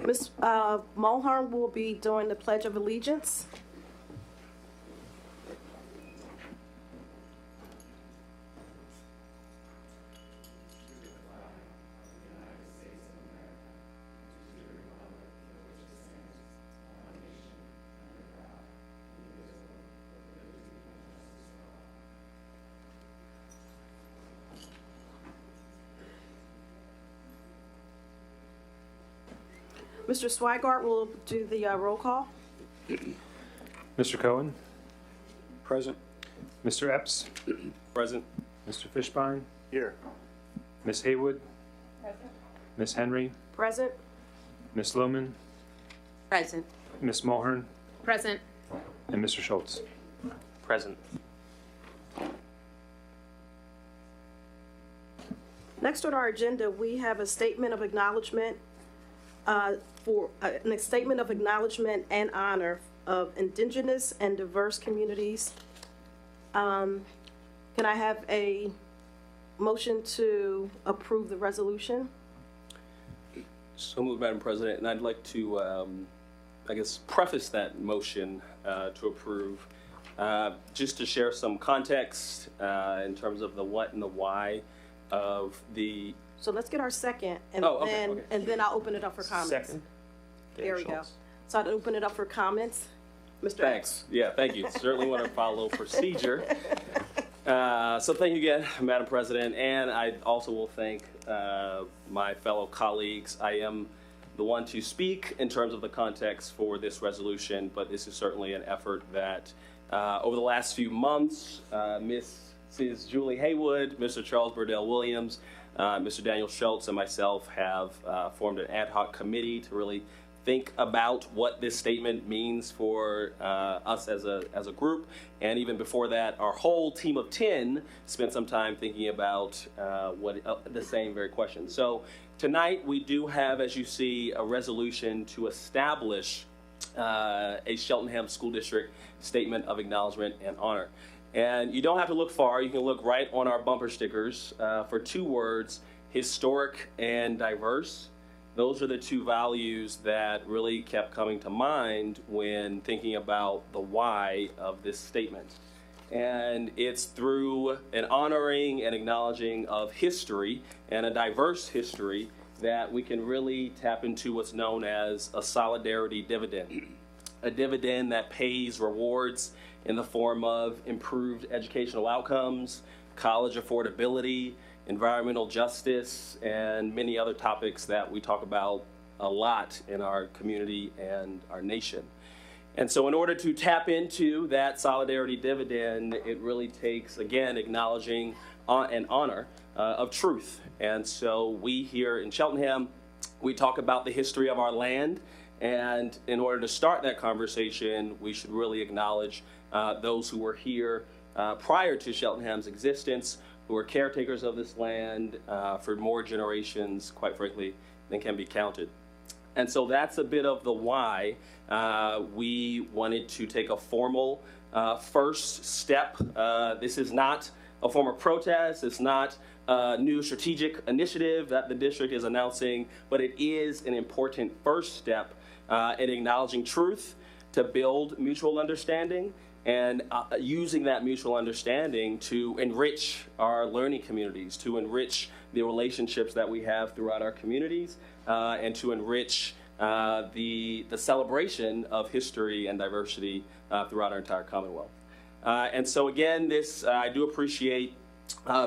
Ms. Mulhern will be doing the Pledge of Allegiance. Mr. Swigart will do the roll call. Mr. Cohen? Present. Mr. Epps? Present. Mr. Fishbein? Here. Ms. Haywood? Present. Ms. Henry? Present. Ms. Lohman? Present. Ms. Mulhern? Present. And Mr. Schultz? Present. Next on our agenda, we have a statement of acknowledgement a statement of acknowledgement and honor of Indigenous and diverse communities. Can I have a motion to approve the resolution? So moved, Madam President, and I'd like to, preface that motion to approve, just to share some context in terms of the what and the why of the. So let's get our second, and okay. and then I'll open it up for comments. Second. There we go. So I'll open it up for comments. Mr. Thanks. Yeah, thank you. Certainly want to follow procedure. So thank you again, Madam President, and I also will thank my fellow colleagues. I am the one to speak in terms of the context for this resolution, but this is certainly an effort that over the last few months, Mrs. Julie Haywood, Mr. Charles Burdell Williams, Mr. Daniel Schultz, and myself have formed an ad hoc committee to really think about what this statement means for us as a group. And even before that, our whole team of 10 spent some time thinking about the same very question. So tonight we do have, as you see, a resolution to establish a Cheltenham School District Statement of Acknowledgement and Honor. And you don't have to look far. You can look right on our bumper stickers for two words, historic and diverse. Those are the two values that really kept coming to mind when thinking about the why of this statement. And it's through an honoring and acknowledging of history and a diverse history that we can really tap into what's known as a solidarity dividend. A dividend that pays rewards in the form of improved educational outcomes, college affordability, environmental justice, and many other topics that we talk about a lot in our community and our nation. And so in order to tap into that solidarity dividend, it really takes, again, acknowledging and honor of truth. And so we here in Cheltenham, we talk about the history of our land. And in order to start that conversation, we should really acknowledge those who were here prior to Cheltenham's existence, who were caretakers of this land for more generations, quite frankly, than can be counted. And so that's a bit of the why we wanted to take a formal first step. This is not a form of protest. It's not a new strategic initiative that the district is announcing, but it is an important first step in acknowledging truth to build mutual understanding and using that mutual understanding to enrich our learning communities, to enrich the relationships that we have throughout our communities, and to enrich the celebration of history and diversity throughout our entire Commonwealth. And so again, I do appreciate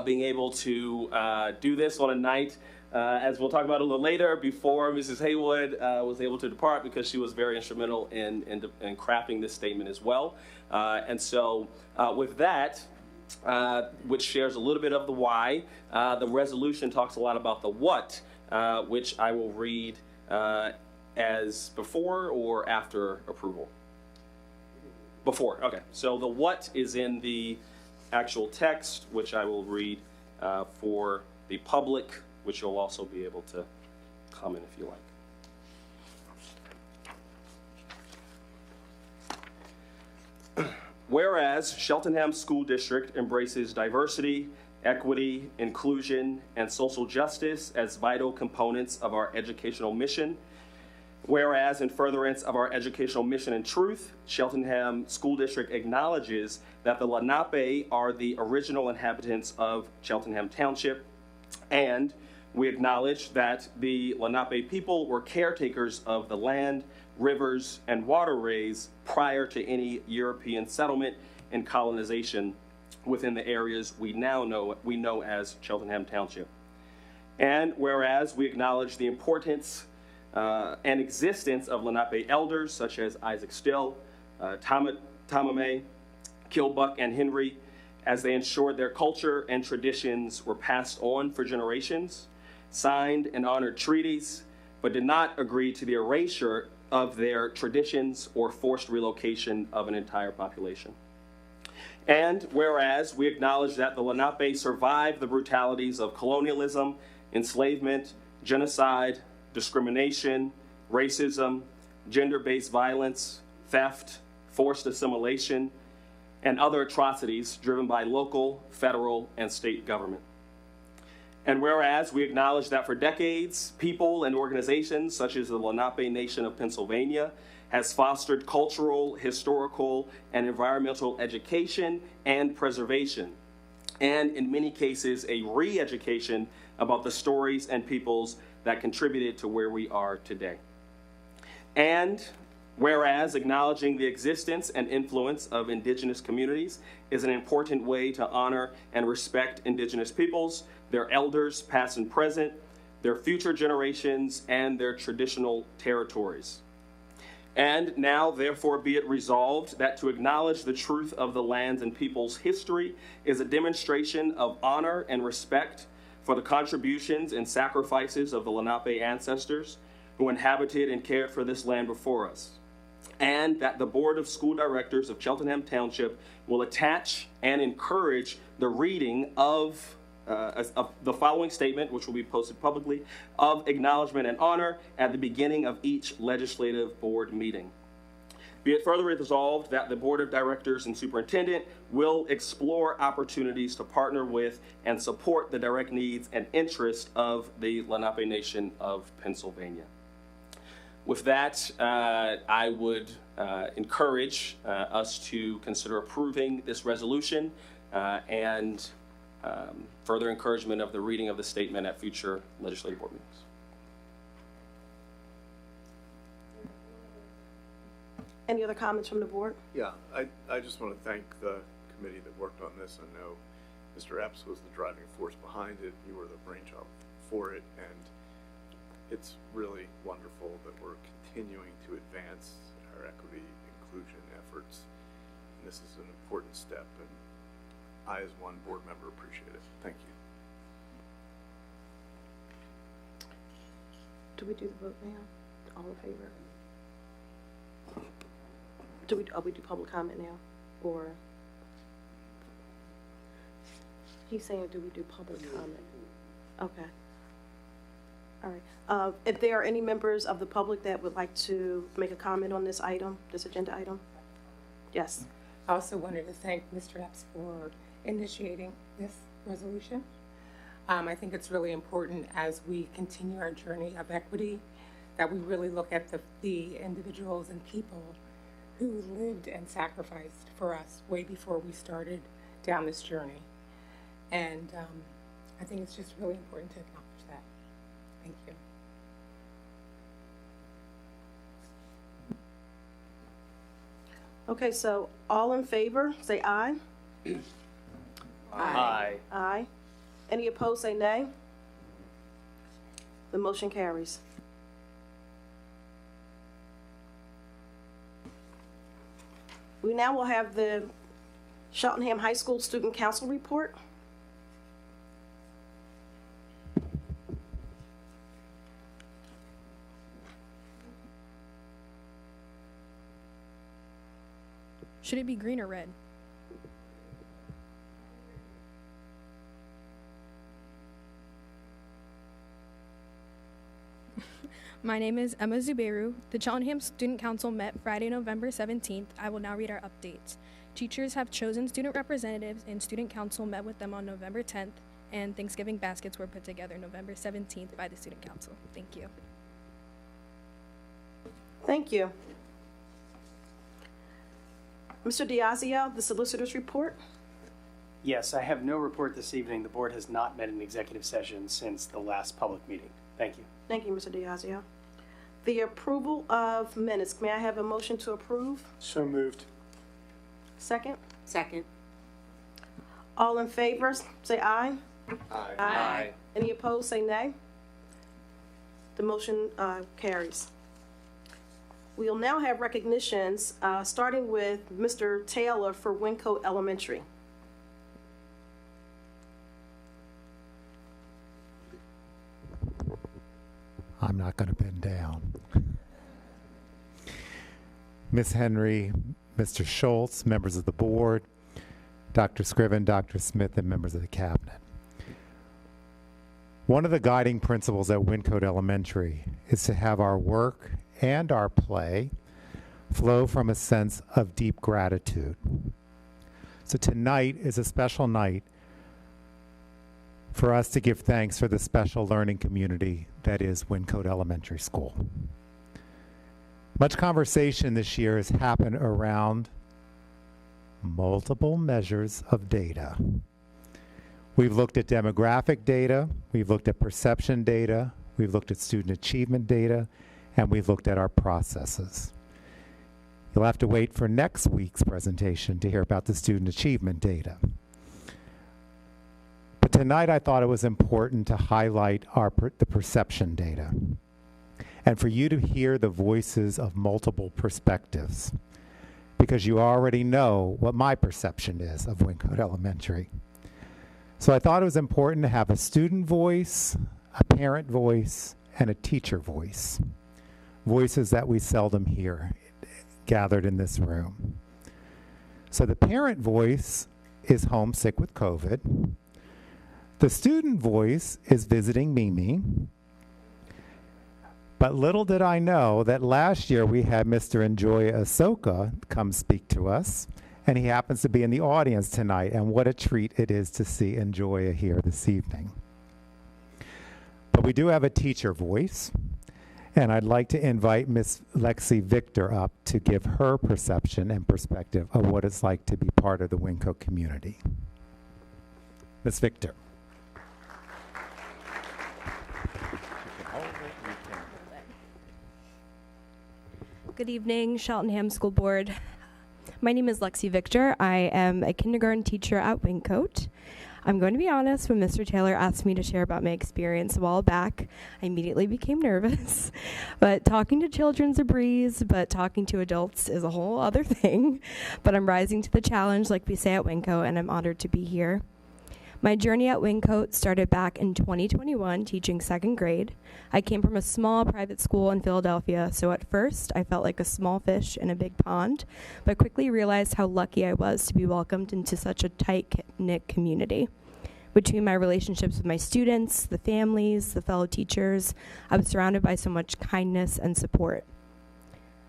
being able to do this on a night, as we'll talk about a little later, before Mrs. Haywood was able to depart, because she was very instrumental in crafting this statement as well. And so with that, which shares a little bit of the why, the resolution talks a lot about the what, which I will read as before or after approval? Before, okay. So the what is in the actual text, which I will read for the public, which you'll also be able to comment if you like. Whereas Cheltenham School District embraces diversity, equity, inclusion, and social justice as vital components of our educational mission. Whereas, in furtherance of our educational mission and truth, Cheltenham School District acknowledges that the Lenape are the original inhabitants of Cheltenham Township, and we acknowledge that the Lenape people were caretakers of the land, rivers, and waterways prior to any European settlement and colonization within the areas we know as Cheltenham Township. And whereas we acknowledge the importance and existence of Lenape elders such as Isaac Still, Tamame, Kilbuck, and Henry, as they ensured their culture and traditions were passed on for generations, signed and honored treaties, but did not agree to the erasure of their traditions or forced relocation of an entire population. And whereas we acknowledge that the Lenape survived the brutalities of colonialism, enslavement, genocide, discrimination, racism, gender-based violence, theft, forced assimilation, and other atrocities driven by local, federal, and state government. And whereas we acknowledge that for decades, people and organizations such as the Lenape Nation of Pennsylvania has fostered cultural, historical, and environmental education and preservation, and in many cases, a re-education about the stories and peoples that contributed to where we are today. And whereas acknowledging the existence and influence of Indigenous communities is an important way to honor and respect Indigenous peoples, their elders, past and present, their future generations, and their traditional territories. And now, therefore, be it resolved that to acknowledge the truth of the lands and people's history is a demonstration of honor and respect for the contributions and sacrifices of the Lenape ancestors who inhabited and cared for this land before us. And that the Board of School Directors of Cheltenham Township will attach and encourage the reading of the following statement, which will be posted publicly, of acknowledgement and honor at the beginning of each legislative board meeting. Be it further resolved that the Board of Directors and Superintendent will explore opportunities to partner with and support the direct needs and interests of the Lenape Nation of Pennsylvania. With that, I would encourage us to consider approving this resolution and further encouragement of the reading of the statement at future legislative board meetings. Any other comments from the board? Yeah, I just want to thank the committee that worked on this. I know Mr. Epps was the driving force behind it. You were the brainchild for it, and it's really wonderful that we're continuing to advance our equity inclusion efforts. And this is an important step, and I, as one board member, appreciate it. Thank you. Do we do the vote now? All in favor? Do we do public comment now? Or he's saying, do we do public comment? Okay. All right. If there are any members of the public that would like to make a comment on this item, this agenda item? Yes. I also wanted to thank Mr. Epps for initiating this resolution. I think it's really important as we continue our journey of equity that we really look at the individuals and people who lived and sacrificed for us way before we started down this journey. And I think it's just really important to acknowledge that. Thank you. Okay, so all in favor, say aye. Aye. Aye. Any opposed, say nay. The motion carries. We now will have the Cheltenham High School Student Council report. Should it be green or red? My name is Emma Zubeiru. The Cheltenham Student Council met Friday, November 17th. I will now read our updates. Teachers have chosen student representatives and Student Council met with them on November 10th, and Thanksgiving baskets were put together November 17th by the Student Council. Thank you. Thank you. Mr. Diazio, the solicitor's report. Yes, I have no report this evening. The board has not met in executive session since the last public meeting. Thank you. Thank you, Mr. Diazio. The approval of minutes. May I have a motion to approve? So moved. Second? Second. All in favor, say aye. Aye. Aye. Any opposed, say nay. The motion carries. We'll now have recognitions, starting with Mr. Taylor for Wyncote Elementary. I'm not going to bend down. Ms. Henry, Mr. Schultz, members of the board, Dr. Scriven, Dr. Smith, and members of the cabinet. One of the guiding principles at Wyncote Elementary is to have our work and our play flow from a sense of deep gratitude. So tonight is a special night for us to give thanks for the special learning community that is Wyncote Elementary School. Much conversation this year has happened around multiple measures of data. We've looked at demographic data, we've looked at perception data, we've looked at student achievement data, and we've looked at our processes. You'll have to wait for next week's presentation to hear about the student achievement data. But tonight I thought it was important to highlight the perception data and for you to hear the voices of multiple perspectives, because you already know what my perception is of Wyncote Elementary. So I thought it was important to have a student voice, a parent voice, and a teacher voice. Voices that we seldom hear gathered in this room. So the parent voice is homesick with COVID. The student voice is visiting Mimi. But little did I know that last year we had Mr. Enjoy Ahsoka come speak to us, and he happens to be in the audience tonight, and what a treat it is to see Enjoy here this evening. But we do have a teacher voice, and I'd like to invite Miss Lexi Victor up to give her perception and perspective of what it's like to be part of the Wyncote community. Miss Victor. Good evening, Cheltenham School Board. My name is Lexi Victor. I am a kindergarten teacher at Wyncote. I'm going to be honest, when Mr. Taylor asked me to share about my experience a while back, I immediately became nervous. But talking to children's a breeze, but talking to adults is a whole other thing. But I'm rising to the challenge, like we say at Wyncote, and I'm honored to be here. My journey at Wyncote started back in 2021, teaching second grade. I came from a small private school in Philadelphia, so at first I felt like a small fish in a big pond, but quickly realized how lucky I was to be welcomed into such a tight-knit community. Between my relationships with my students, the families, the fellow teachers, I was surrounded by so much kindness and support.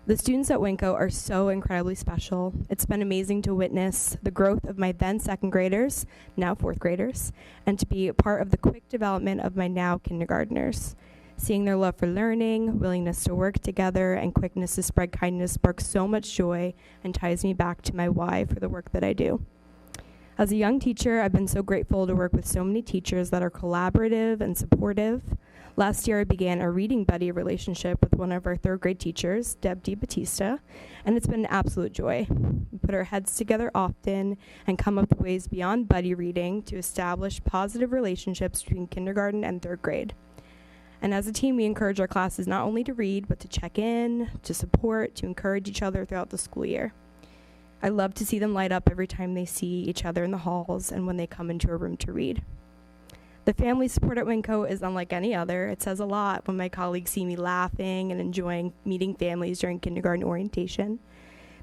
The students at Wyncote are so incredibly special. It's been amazing to witness the growth of my then second graders, now fourth graders, and to be a part of the quick development of my now kindergartners. Seeing their love for learning, willingness to work together, and quickness to spread kindness sparks so much joy and ties me back to my why for the work that I do. As a young teacher, I've been so grateful to work with so many teachers that are collaborative and supportive. Last year, I began a reading buddy relationship with one of our third grade teachers, Deb DiBattista, and it's been an absolute joy. We put our heads together often and come up with ways beyond buddy reading to establish positive relationships between kindergarten and third grade. And as a team, we encourage our classes not only to read, but to check in, to support, to encourage each other throughout the school year. I love to see them light up every time they see each other in the halls and when they come into a room to read. The family support at Wyncote is unlike any other. It says a lot when my colleagues see me laughing and enjoying meeting families during kindergarten orientation.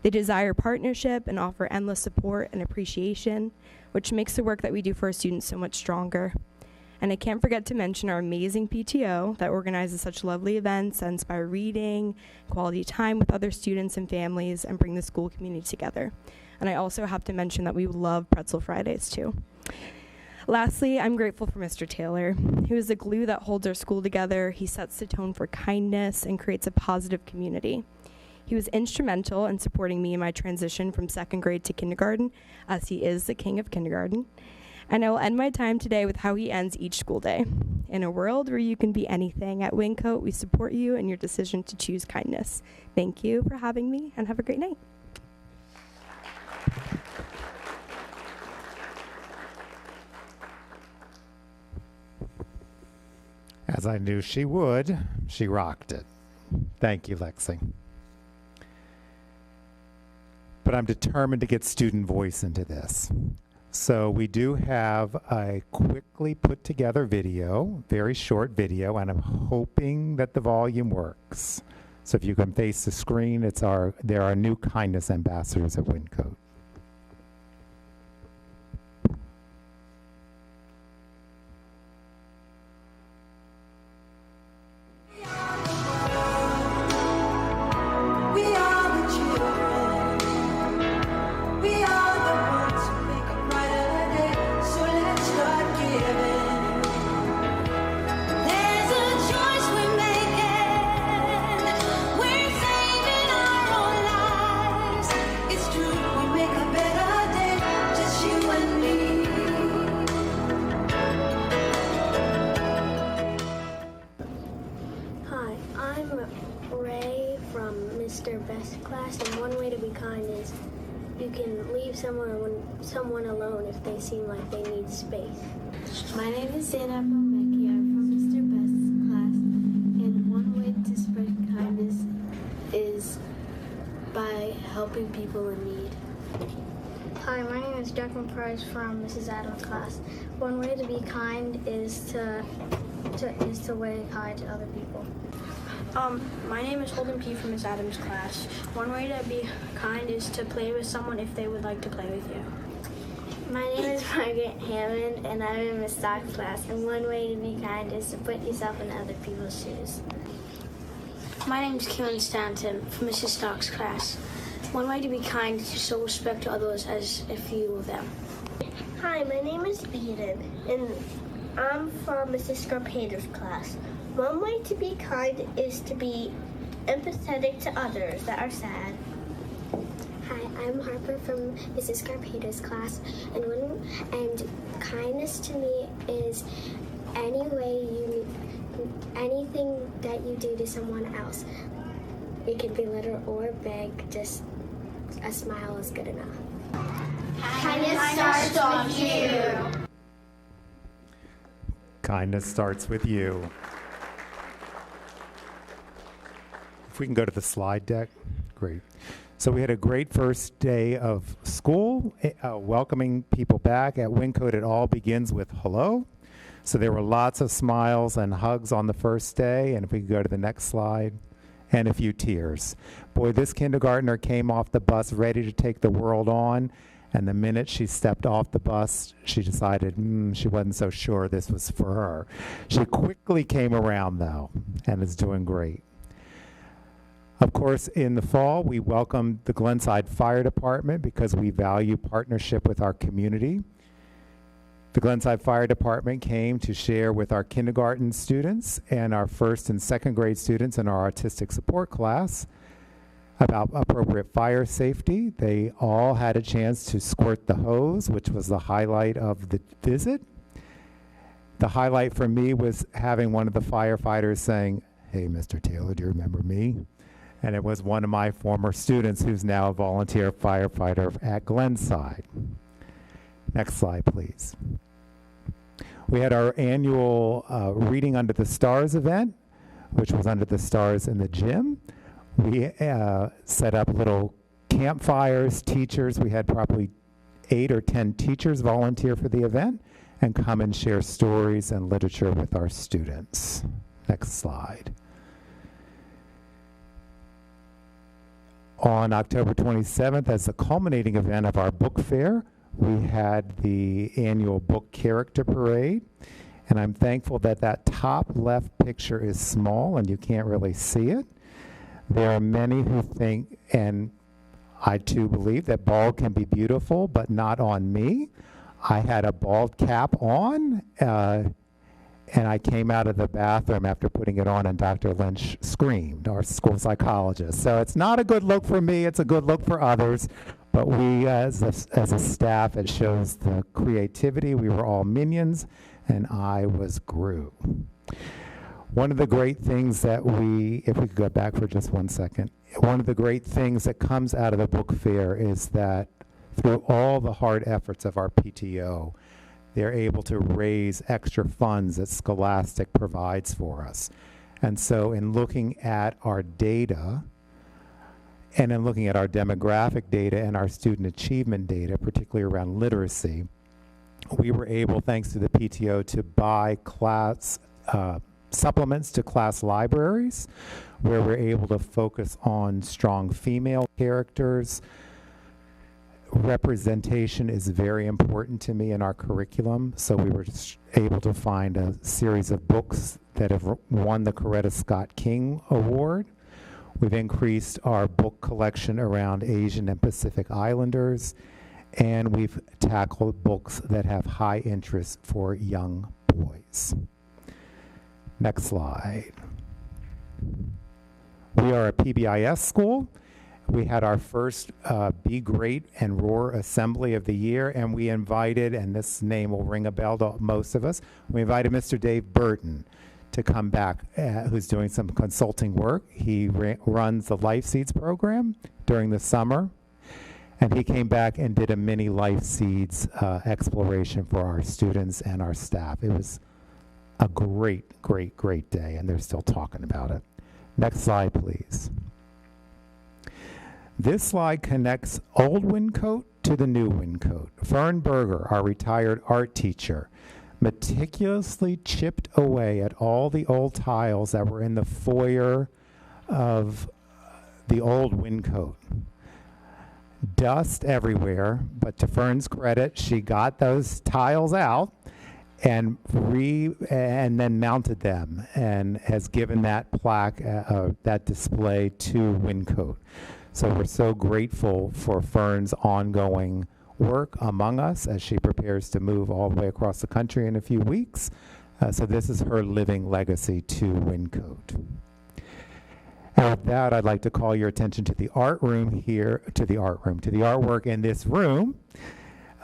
They desire partnership and offer endless support and appreciation, which makes the work that we do for our students so much stronger. And I can't forget to mention our amazing PTO that organizes such lovely events that inspire reading, quality time with other students and families, and bring the school community together. And I also have to mention that we love Pretzel Fridays too. Lastly, I'm grateful for Mr. Taylor, who is the glue that holds our school together. He sets the tone for kindness and creates a positive community. He was instrumental in supporting me in my transition from second grade to kindergarten, as he is the king of kindergarten. And I will end my time today with how he ends each school day. In a world where you can be anything, at Wyncote, we support you in your decision to choose kindness. Thank you for having me, and have a great night. As I knew she would, she rocked it. Thank you, Lexi. But I'm determined to get student voice into this. So we do have a quickly put together video, very short video, and I'm hoping that the volume works. So if you can face the screen, there are new kindness ambassadors at Wyncote. Someone alone if they seem like they need space. My name is Zana from Becky. I'm from Mr. Best's class, and one way to spread kindness is by helping people in need. Hi, my name is Declan Price from Mrs. Adams' class. One way to be kind is to wave hi to other people. My name is Holden P. from Miss Adams' class. One way to be kind is to play with someone if they would like to play with you. My name is Margaret Hammond, and I'm in Miss Stock's class. And one way to be kind is to put yourself in other people's shoes. My name is Keelan Stanton from Mrs. Stock's class. One way to be kind is to show respect to others as if you were them. Hi, my name is Eden, and I'm from Mrs. Scarpato's class. One way to be kind is to be empathetic to others that are sad. Hi, I'm Harper from Mrs. Scarpato's class, and kindness to me is anything that you do to someone else. It can be little or big, just a smile is good enough. Kindness starts with you. Kindness starts with you. If we can go to the slide deck, great. So we had a great first day of school, welcoming people back. At Wyncote, it all begins with hello. So there were lots of smiles and hugs on the first day, and if we could go to the next slide, and a few tears. Boy, this kindergartner came off the bus ready to take the world on, and the minute she stepped off the bus, she decided she wasn't so sure this was for her. She quickly came around, though, and is doing great. Of course, in the fall, we welcomed the Glenside Fire Department because we value partnership with our community. The Glenside Fire Department came to share with our kindergarten students and our first and second grade students in our artistic support class about appropriate fire safety. They all had a chance to squirt the hose, which was the highlight of the visit. The highlight for me was having one of the firefighters saying, "Hey, Mr. Taylor, do you remember me?" And it was one of my former students who's now a volunteer firefighter at Glenside. Next slide, please. We had our annual Reading Under the Stars event, which was under the stars in the gym. We set up little campfires, teachers. We had probably 8 or 10 teachers volunteer for the event and come and share stories and literature with our students. Next slide. On October 27th, as the culminating event of our book fair, we had the annual book character parade. And I'm thankful that that top left picture is small and you can't really see it. There are many who think, and I too believe, that bald can be beautiful, but not on me. I had a bald cap on, and I came out of the bathroom after putting it on, and Dr. Lynch screamed, our school psychologist. So it's not a good look for me, it's a good look for others. But we, as a staff, it shows the creativity. We were all minions, and I was Gru. One of the great things that if we could go back for just 1 second, one of the great things that comes out of the book fair is that through all the hard efforts of our PTO, they're able to raise extra funds that Scholastic provides for us. And so in looking at our data, and in looking at our demographic data and our student achievement data, particularly around literacy, we were able, thanks to the PTO, to buy class supplements to class libraries, where we're able to focus on strong female characters. Representation is very important to me in our curriculum, so we were able to find a series of books that have won the Coretta Scott King Award. We've increased our book collection around Asian and Pacific Islanders, and we've tackled books that have high interest for young boys. Next slide. We are a PBIS school. We had our first Be Great and Roar Assembly of the Year, and we invited, and this name will ring a bell to most of us, we invited Mr. Dave Burton to come back, who's doing some consulting work. He runs the Life Seeds program during the summer, and he came back and did a mini Life Seeds exploration for our students and our staff. It was a great, great, great day, and they're still talking about it. Next slide, please. This slide connects old Wyncote to the new Wyncote. Fern Berger, our retired art teacher, meticulously chipped away at all the old tiles that were in the foyer of the old Wyncote. Dust everywhere, but to Fern's credit, she got those tiles out and then mounted them, and has given that plaque, that display to Wyncote. So we're so grateful for Fern's ongoing work among us as she prepares to move all the way across the country in a few weeks. So this is her living legacy to Wyncote. And with that, I'd like to call your attention to the art room here, to the artwork in this room.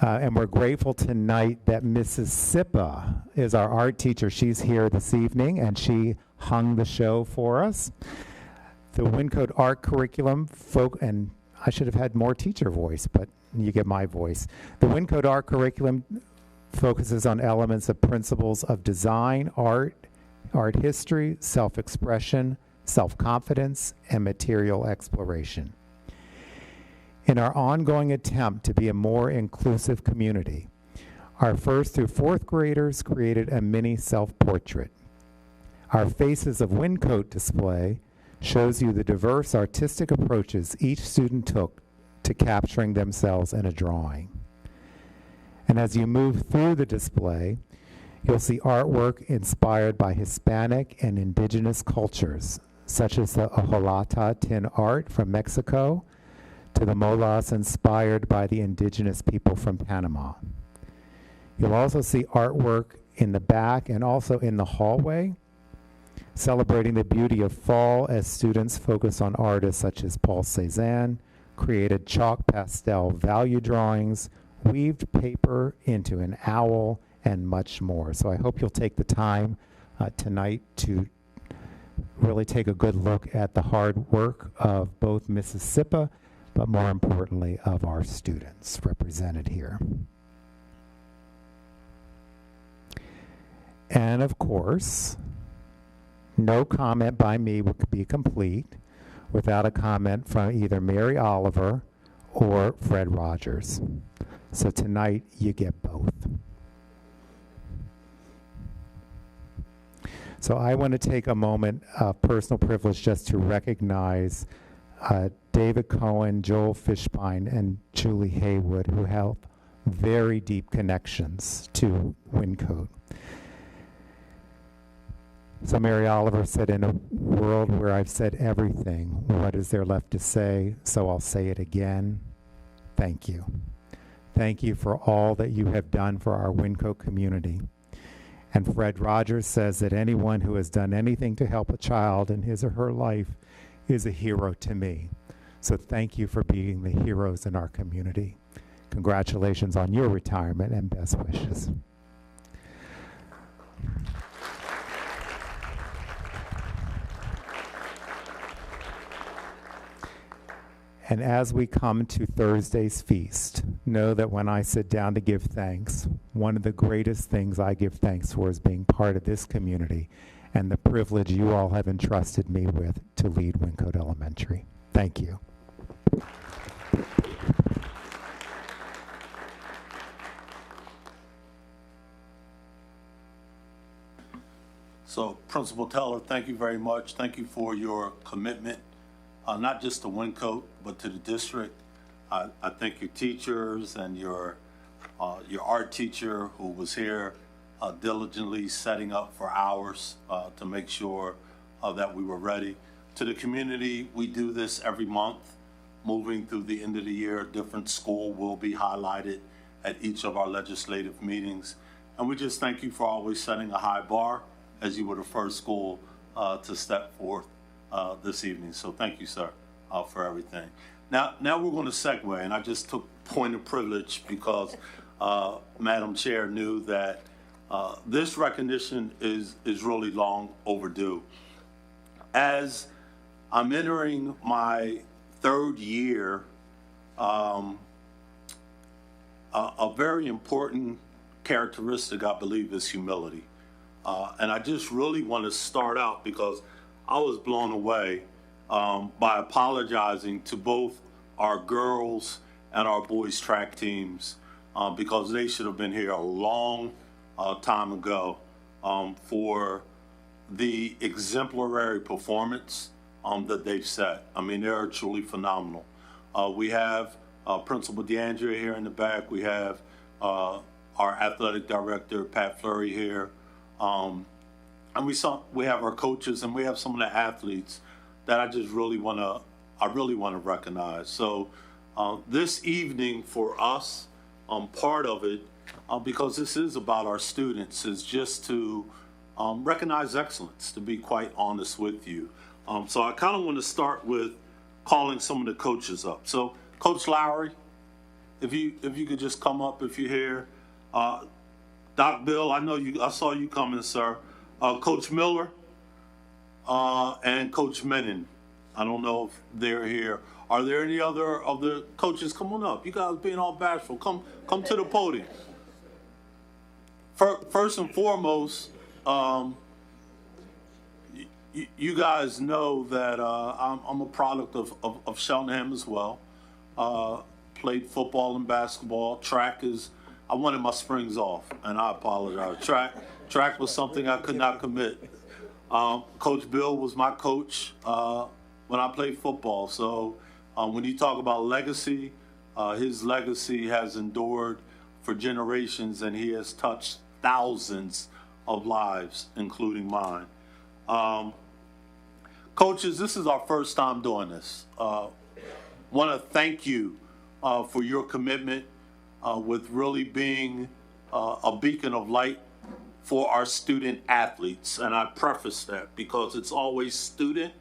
And we're grateful tonight that Mrs. Sippa is our art teacher. She's here this evening, and she hung the show for us. The Wyncote art curriculum, and I should have had more teacher voice, but you get my voice. The Wyncote art curriculum focuses on elements of principles of design, art history, self-expression, self-confidence, and material exploration. In our ongoing attempt to be a more inclusive community, our 1st through 4th graders created a mini self-portrait. Our Faces of Wyncote display shows you the diverse artistic approaches each student took to capturing themselves in a drawing. And as you move through the display, you'll see artwork inspired by Hispanic and indigenous cultures, such as the hojolata tin art from Mexico, to the molas inspired by the indigenous people from Panama. You'll also see artwork in the back and also in the hallway, celebrating the beauty of fall as students focus on artists such as Paul Cézanne, created chalk pastel value drawings, weaved paper into an owl, and much more. So I hope you'll take the time tonight to really take a good look at the hard work of both Mrs. Sippa, but more importantly, of our students represented here. And of course, no comment by me would be complete without a comment from either Mary Oliver or Fred Rogers. So tonight, you get both. So I want to take a moment of personal privilege just to recognize David Cohen, Joel Fishbein, and Julie Haywood, who have very deep connections to Wyncote. So Mary Oliver said, in a world where I've said everything, what is there left to say? So I'll say it again. Thank you. Thank you for all that you have done for our Wyncote community. And Fred Rogers says that anyone who has done anything to help a child in his or her life is a hero to me. So thank you for being the heroes in our community. Congratulations on your retirement and best wishes. And as we come to Thursday's feast, know that when I sit down to give thanks, one of the greatest things I give thanks for is being part of this community and the privilege you all have entrusted me with to lead Wyncote Elementary. Thank you. So, Principal Teller, thank you very much. Thank you for your commitment, not just to Wyncote, but to the district. I thank your teachers and your art teacher who was here diligently setting up for hours to make sure that we were ready. To the community, we do this every month. Moving through the end of the year, a different school will be highlighted at each of our legislative meetings. And we just thank you for always setting a high bar, as you were the first school to step forth this evening. So thank you, sir, for everything. Now we're going to segue, and I just took point of privilege because Madam Chair knew that this recognition is really long overdue. As I'm entering my third year, a very important characteristic, I believe, is humility. And I just really want to start out because I was blown away by apologizing to both our girls and our boys track teams because they should have been here a long time ago for the exemplary performance that they've set. I mean, they're truly phenomenal. We have Principal DeAndrea here in the back. We have our athletic director, Pat Fleury, here. And we have our coaches and we have some of the athletes that I just really want to recognize. So this evening for us, part of it, because this is about our students, is just to recognize excellence, to be quite honest with you. So I kind of want to start with calling some of the coaches up. So Coach Lowry, if you could just come up if you're here. Doc Bill, I saw you coming, sir. Coach Miller and Coach Menon. I don't know if they're here. Are there any other of the coaches? Come on up. You guys being all bashful. Come to the podium. First and foremost, you guys know that I'm a product of Cheltenham as well. Played football and basketball. Track is, I wanted my springs off, and I apologize. Track was something I could not commit. Coach Bill was my coach when I played football. So when you talk about legacy, his legacy has endured for generations, and he has touched thousands of lives, including mine. Coaches, this is our first time doing this. Want to thank you for your commitment with really being a beacon of light for our student athletes. And I preface that because it's always student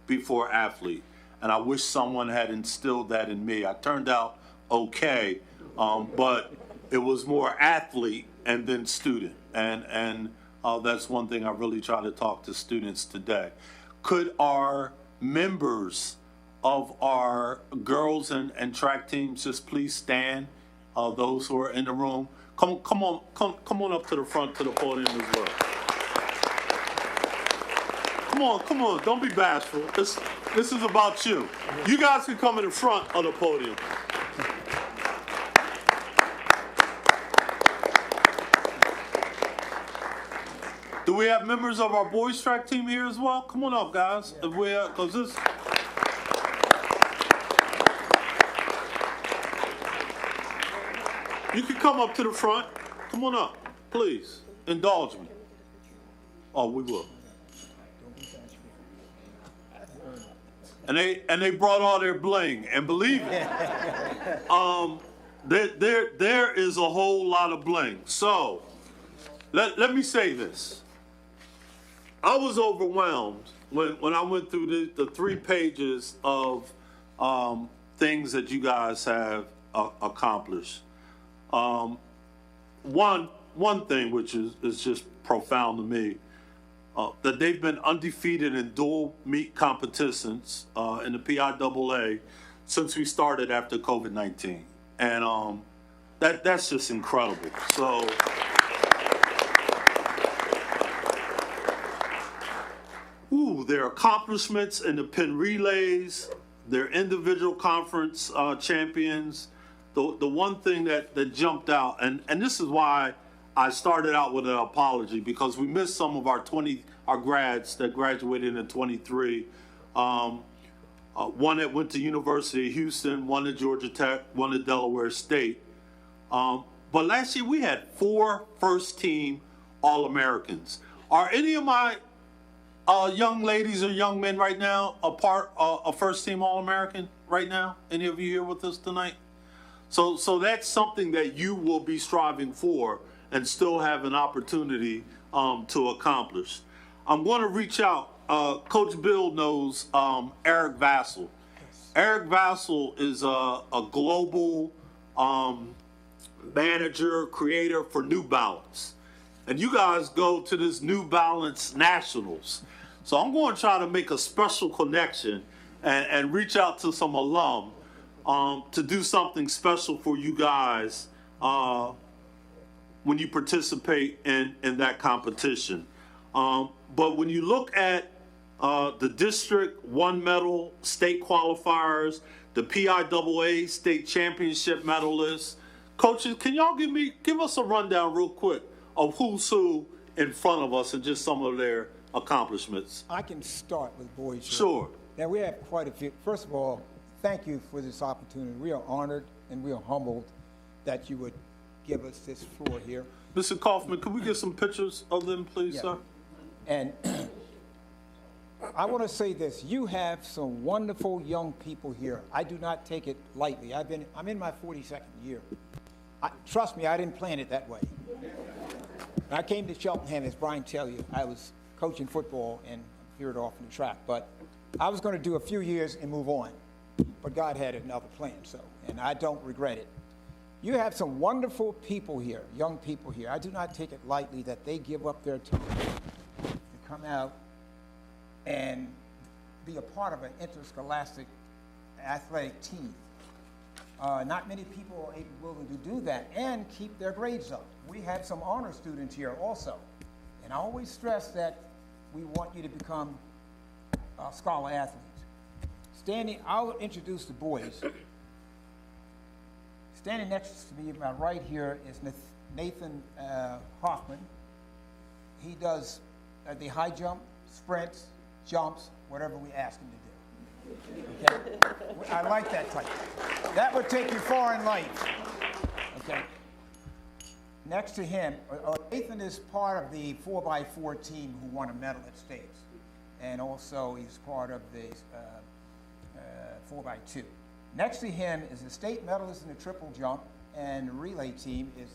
before athlete. And I wish someone had instilled that in me. I turned out okay, but it was more athlete and then student. And that's one thing I really try to talk to students today. Could our members of our girls and track teams just please stand? Those who are in the room, come on up to the front to the podium as well. Come on, don't be bashful. This is about you. You guys can come in the front of the podium. Do we have members of our boys track team here as well? Come on up, guys. If we are, because this. You can come up to the front. Come on up, please. Indulge me. Oh, we will. And they brought all their bling, and believe it, there is a whole lot of bling. So let me say this. I was overwhelmed when I went through the 3 pages of things that you guys have accomplished. One thing which is just profound to me, that they've been undefeated in dual meet competitions in the PIAA since we started after COVID-19. And that's just incredible. So their accomplishments in the pin relays, their individual conference champions. The one thing that jumped out, and this is why I started out with an apology, because we missed some of our grads that graduated in 23. One that went to University of Houston, one at Georgia Tech, one at Delaware State. But last year we had 4 first-team All-Americans. Are any of my young ladies or young men right now a first-team All-American right now? Any of you here with us tonight? So that's something that you will be striving for and still have an opportunity to accomplish. I'm going to reach out. Coach Bill knows Eric Vassell. Eric Vassell is a global manager, creator for New Balance. And you guys go to this New Balance Nationals. So I'm going to try to make a special connection and reach out to some alum to do something special for you guys when you participate in that competition. But when you look at the District 1 medal state qualifiers, the PIAA state championship medalists, coaches, can y'all give us a rundown real quick of who's who in front of us and just some of their accomplishments? I can start with boys. Sure. Now, we have quite a few. First of all, thank you for this opportunity. We are honored and we are humbled that you would give us this floor here. Mr. Kaufman, could we get some pictures of them, please, sir? And I want to say this. You have some wonderful young people here. I do not take it lightly. I'm in my 42nd year. Trust me, I didn't plan it that way. When I came to Cheltenham, as Brian tell you, I was coaching football and veered off in the track. But I was going to do a few years and move on. But God had another plan, and I don't regret it. You have some wonderful people here, young people here. I do not take it lightly that they give up their time to come out and be a part of an interscholastic athletic team. Not many people are willing to do that and keep their grades up. We have some honor students here also. And I always stress that we want you to become scholar athletes. I'll introduce the boys. Standing next to me, my right here, is Nathan Hoffman. He does the high jump, sprints, jumps, whatever we ask him to do. Okay? I like that type. That would take you far in life. Okay? Next to him, Nathan is part of the 4x4 team who won a medal at States. And also he's part of the 4x2. Next to him is a state medalist in the triple jump, and the relay team is,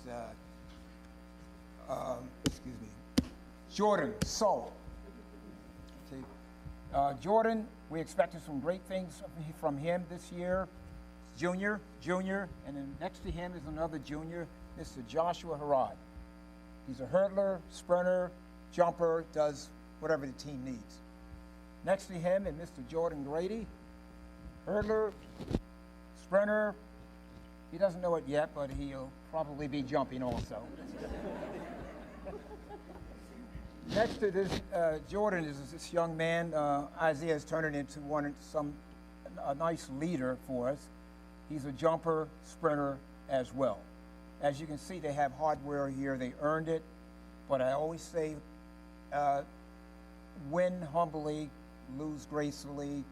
Jordan Soul. Okay. Jordan, we expected some great things from him this year. Junior, and then next to him is another junior, Mr. Joshua Harad. He's a hurdler, sprinter, jumper, does whatever the team needs. Next to him is Mr. Jordan Grady, hurdler, sprinter. He doesn't know it yet, but he'll probably be jumping also. Next to this Jordan is this young man. Isaiah's turning into a nice leader for us. He's a jumper, sprinter as well. As you can see, they have hardware here. They earned it. But I always say, win humbly, lose gracefully,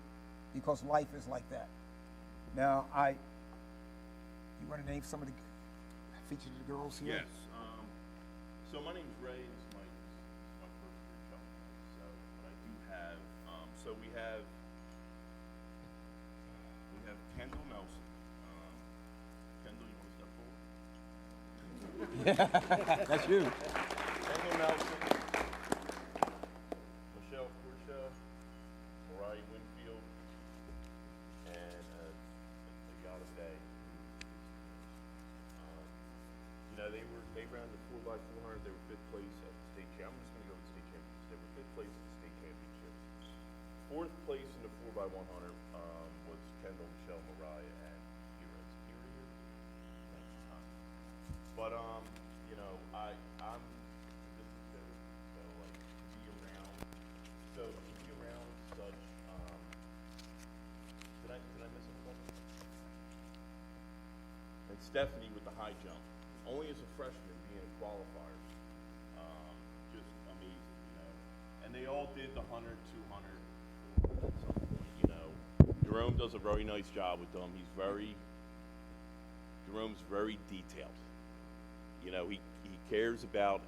because life is like that. Now, you want to name some of the features of the girls here? Yes. So my name's Ray. This is my first year jumping. So what I do have, we have Kendall Nelson. Kendall, you want to step forward? That's you. Nelson, Michelle Courcia, Mariah Winfield, and Ayala Day. They ran the 4x400. They were 5th place at the state champ. I'm just going to go with state championships. They were 5th place at the state championships. 4th place in the 4x100 was Kendall, Michelle, Mariah, and Kira. Is Kira here? But I'm this is so like to be around. So to be around such. Did I miss anything? And Stephanie with the high jump. Only as a freshman being a qualifier, just amazing, And they all did the 100, 200 at some point, Jerome does a very nice job with them. Jerome's very detailed. He cares about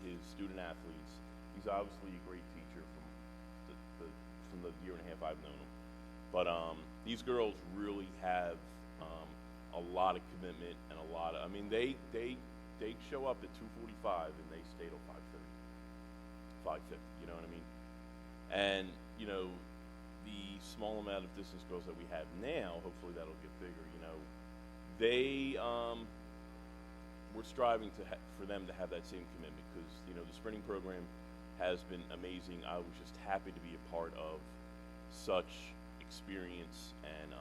his student athletes. He's obviously a great teacher from the year and a half I've known him. But these girls really have a lot of commitment and a lot of, they show up at 2:45 and they stay till 5:30, 5:50, you know what I mean? And, the small amount of distance girls that we have now, hopefully that'll get bigger, we're striving for them to have that same commitment because, the sprinting program has been amazing. I was just happy to be a part of such experience and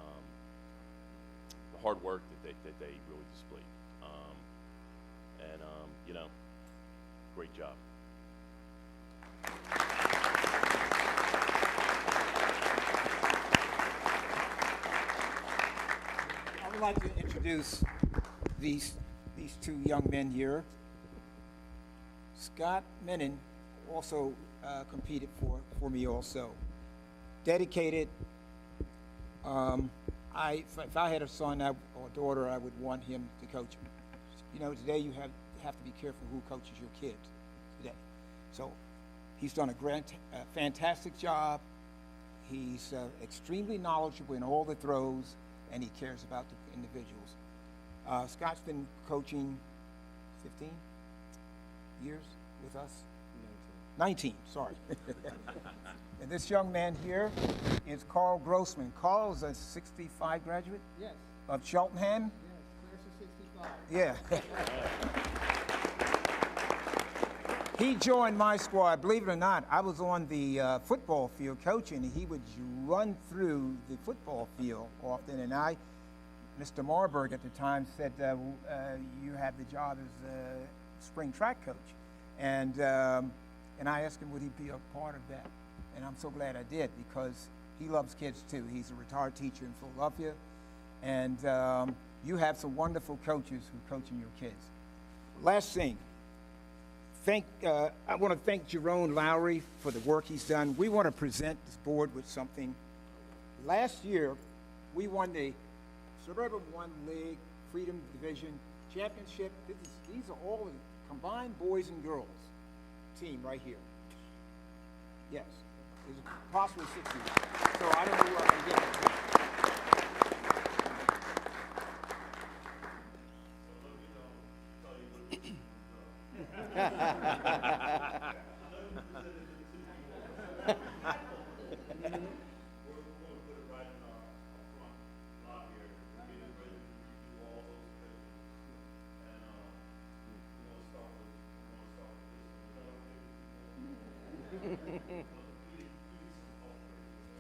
the hard work that they really displayed. Great job. I would like to introduce these two young men here. Scott Menon also competed for me also. Dedicated. If I had a son or daughter, I would want him to coach me. Today you have to be careful who coaches your kids today. So he's done a fantastic job. He's extremely knowledgeable in all the throws, and he cares about the individuals. Scott's been coaching 15 years with us? 19, sorry. And this young man here is Carl Grossman. Carl is a 65 graduate? Yes. Of Cheltenham? Yes, class of 65. Yeah. He joined my squad. Believe it or not, I was on the football field coaching, and he would run through the football field often. And Mr. Marburg at the time said, you have the job as a spring track coach. And I asked him, would he be a part of that? And I'm so glad I did, because he loves kids too. He's a retired teacher in Philadelphia. And you have some wonderful coaches who are coaching your kids. Last thing, I want to thank Jerome Lowry for the work he's done. We want to present this board with something. Last year, we won the Suburban 1 League Freedom Division Championship. These are all the combined boys and girls team right here. Yes, there's possibly 60. So I don't know who I can get it to.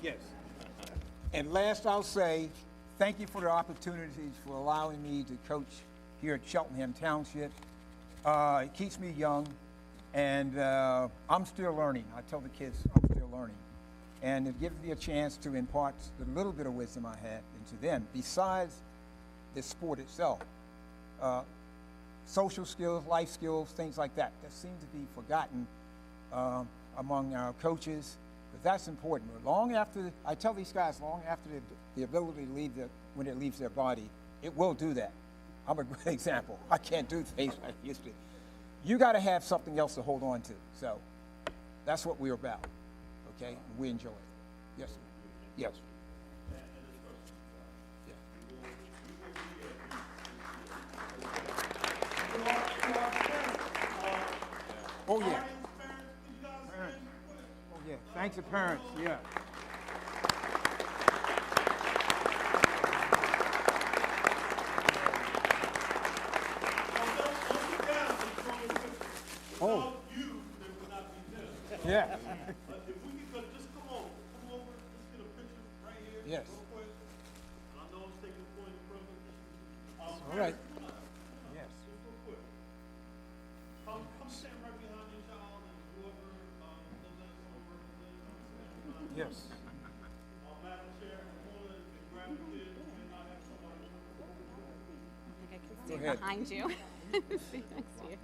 Yes. And last, I'll say, thank you for the opportunities for allowing me to coach here at Cheltenham Township. It keeps me young, and I'm still learning. I tell the kids I'm still learning. And it gives me a chance to impart the little bit of wisdom I have into them, besides the sport itself. Social skills, life skills, things like that seem to be forgotten among our coaches, but that's important. Long after, I tell these guys, long after the ability to leave when it leaves their body, it will do that. I'm a great example. I can't do things like I used to. You got to have something else to hold on to. So that's what we're about, okay? We enjoy it. Yes, sir. Yes. Oh, yeah. Parents. Oh, yeah. Thanks to parents, yeah. Oh. Yeah. Yes. All right. Yes. Come stand right behind your child and whoever does that homework. Yes. Madam Chair, Mona, if you grab the kids, you may not have somebody. I think I can Go stay ahead. behind you. Stay next to you.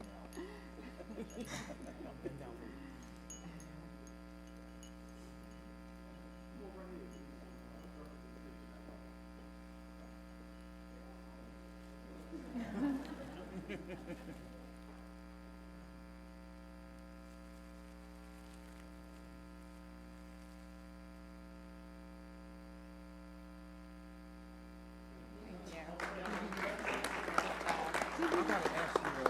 I gotta ask you something.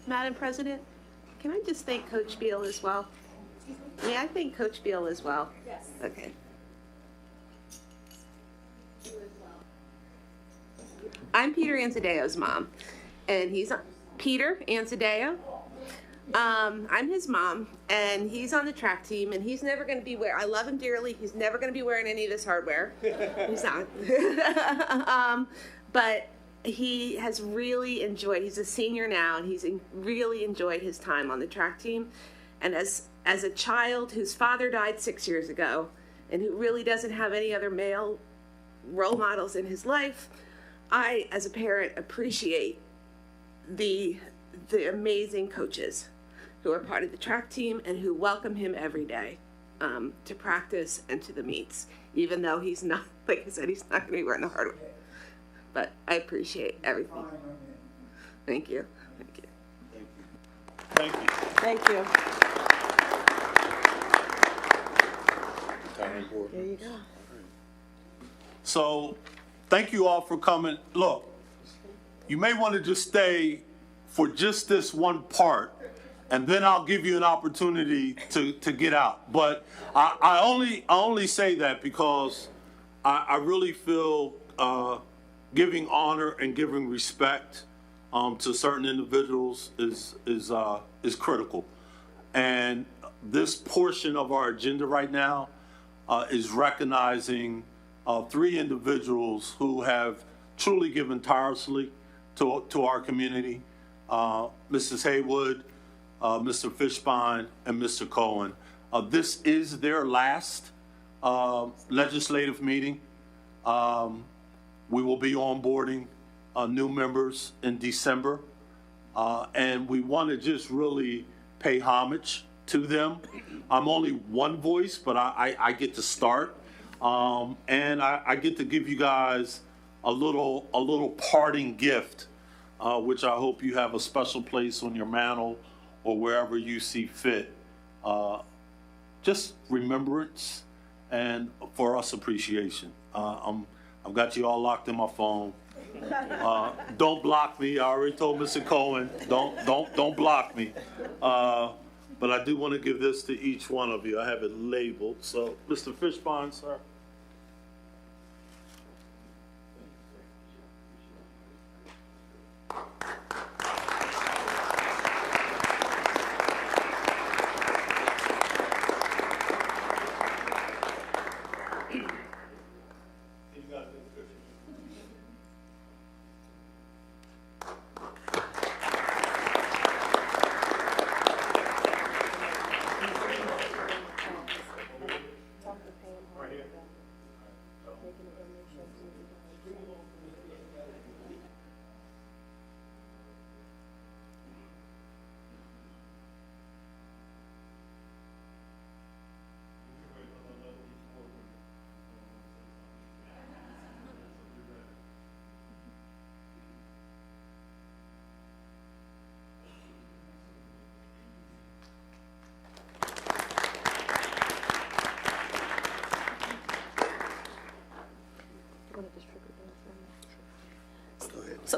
Madam President, can I just thank Coach Beal as well? May I thank Coach Beal as well? Yes. Okay. I'm Peter Anzadeo's mom, and he's Peter Anzadeo. I'm his mom, and he's on the track team, and he's never going to be I love him dearly. He's never going to be wearing any of this hardware. He's not. But he has really enjoyed, he's a senior now, and he's really enjoyed his time on the track team. And as a child whose father died 6 years ago, and who really doesn't have any other male role models in his life, I, as a parent, appreciate the amazing coaches who are part of the track team and who welcome him every day to practice and to the meets, even though he's not, like I said, he's not going to be wearing the hardware. But I appreciate everything. Thank you. Thank you. Thank you. Thank you. There you go. So, thank you all for coming. Look, you may want to just stay for just this one part, and then I'll give you an opportunity to get out. But I only say that because I really feel giving honor and giving respect to certain individuals is critical. And this portion of our agenda right now is recognizing 3 individuals who have truly given tirelessly to our community, Mrs. Haywood, Mr. Fishbein, and Mr. Cohen. This is their last legislative meeting. We will be onboarding new members in December, and we want to just really pay homage to them. I'm only one voice, but I get to start, and I get to give you guys a little parting gift, which I hope you have a special place on your mantle or wherever you see fit. Just remembrance and for us appreciation. I've got you all locked in my phone. Don't block me. I already told Mr. Cohen, don't block me. But I do want to give this to each one of you. I have it labeled. So, Mr. Fishbein, sir.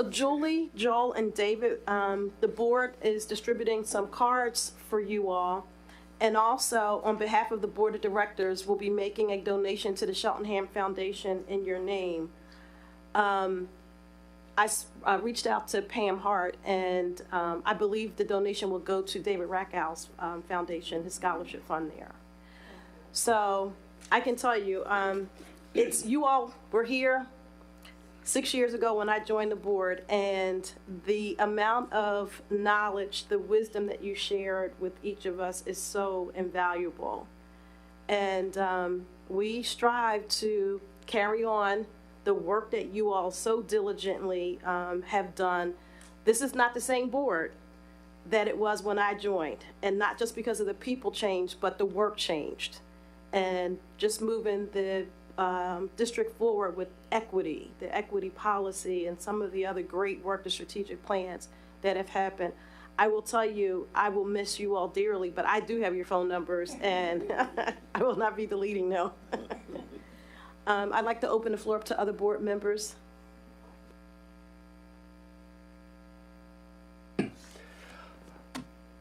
So Julie, Joel, and David, the board is distributing some cards for you all. And also, on behalf of the board of directors, we'll be making a donation to the Cheltenham Foundation in your name. I reached out to Pam Hart, and I believe the donation will go to David Rackow's foundation, his scholarship fund there. So I can tell you, it's you all were here 6 years ago when I joined the board, and the amount of knowledge, the wisdom that you shared with each of us is so invaluable. And we strive to carry on the work that you all so diligently have done. This is not the same board that it was when I joined, and not just because of the people changed, but the work changed. And just moving the district forward with equity, the equity policy, and some of the other great work, the strategic plans that have happened. I will tell you, I will miss you all dearly, but I do have your phone numbers, and I will not be deleting them. I'd like to open the floor up to other board members.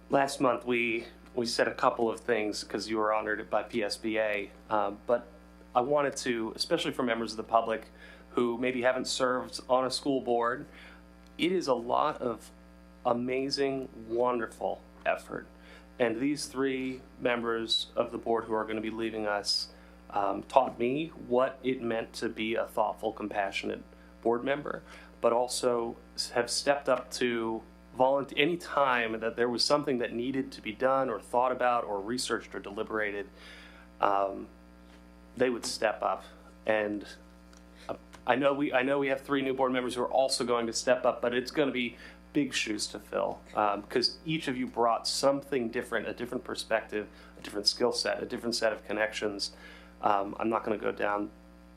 Last month, we said a couple of things because you were honored by PSBA, but I wanted to, especially for members of the public who maybe haven't served on a school board, it is a lot of amazing, wonderful effort. And these three members of the board who are going to be leaving us taught me what it meant to be a thoughtful, compassionate board member, but also have stepped up to volunteer any time that there was something that needed to be done or thought about or researched or deliberated. They would step up, and I know we have three new board members who are also going to step up, but it's going to be big shoes to fill because each of you brought something different, a different perspective, a different skill set, a different set of connections. I'm not going to go down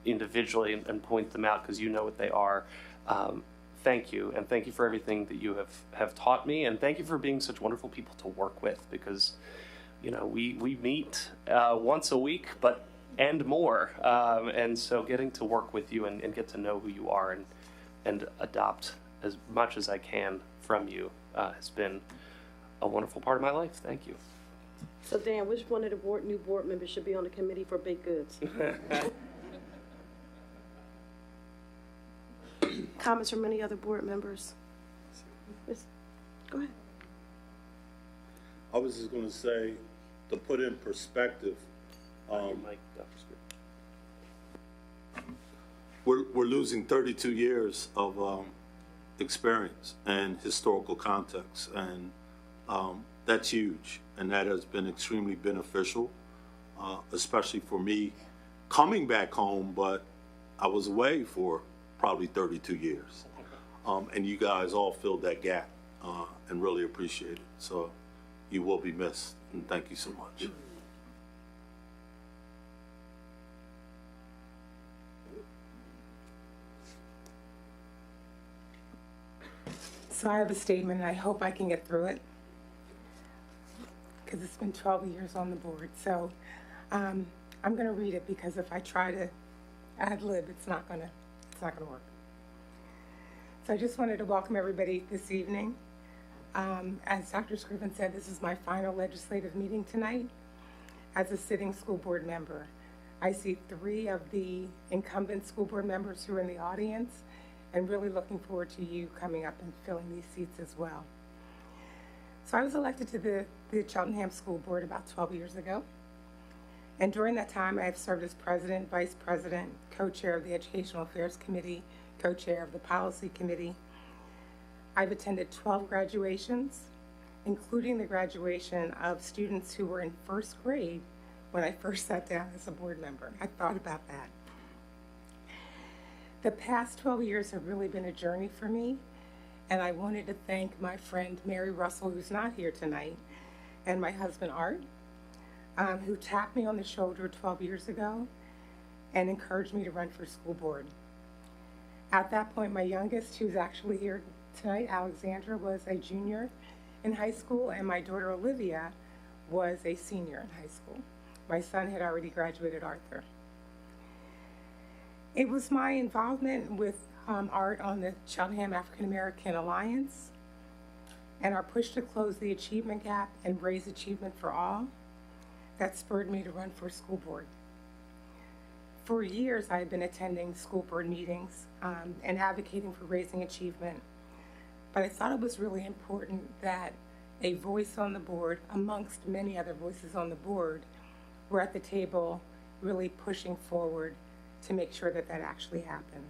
individually and point them out because you know what they are. Thank you, and thank you for everything that you have taught me, and thank you for being such wonderful people to work with because, you know, we meet once a week, and more, and so getting to work with you and get to know who you are and adopt as much as I can from you has been a wonderful part of my life. Thank you. So Dan, which one of the new board members should be on the committee for baked goods? Comments from any other board members? Yes. Go ahead. I was just going to say, to put in perspective, we're losing 32 years of experience and historical context, and that's huge, and that has been extremely beneficial, especially for me coming back home, but I was away for probably 32 years, and you guys all filled that gap and really appreciate it, so you will be missed, and thank you so much. So I have a statement, and I hope I can get through it, because it's been 12 years on the board. So I'm going to read it, because if I try to ad-lib, it's not going to work. So I just wanted to welcome everybody this evening. As Dr. Scriven said, this is my final legislative meeting tonight as a sitting school board member. I see 3 of the incumbent school board members who are in the audience, and really looking forward to you coming up and filling these seats as well. So I was elected to the Cheltenham School Board about 12 years ago. And during that time, I have served as president, vice president, co-chair of the Educational Affairs Committee, co-chair of the Policy Committee. I've attended 12 graduations, including the graduation of students who were in first grade when I first sat down as a board member. I thought about that. The past 12 years have really been a journey for me, and I wanted to thank my friend Mary Russell, who's not here tonight, and my husband Art, who tapped me on the shoulder 12 years ago and encouraged me to run for school board. At that point, my youngest, who's actually here tonight, Alexandra, was a junior in high school, and my daughter Olivia was a senior in high school. My son had already graduated Arthur. It was my involvement with art on the Cheltenham African American Alliance and our push to close the achievement gap and raise achievement for all, that spurred me to run for school board. For years, I had been attending school board meetings and advocating for raising achievement, but I thought it was really important that a voice on the board, amongst many other voices on the board, were at the table really pushing forward to make sure that that actually happened.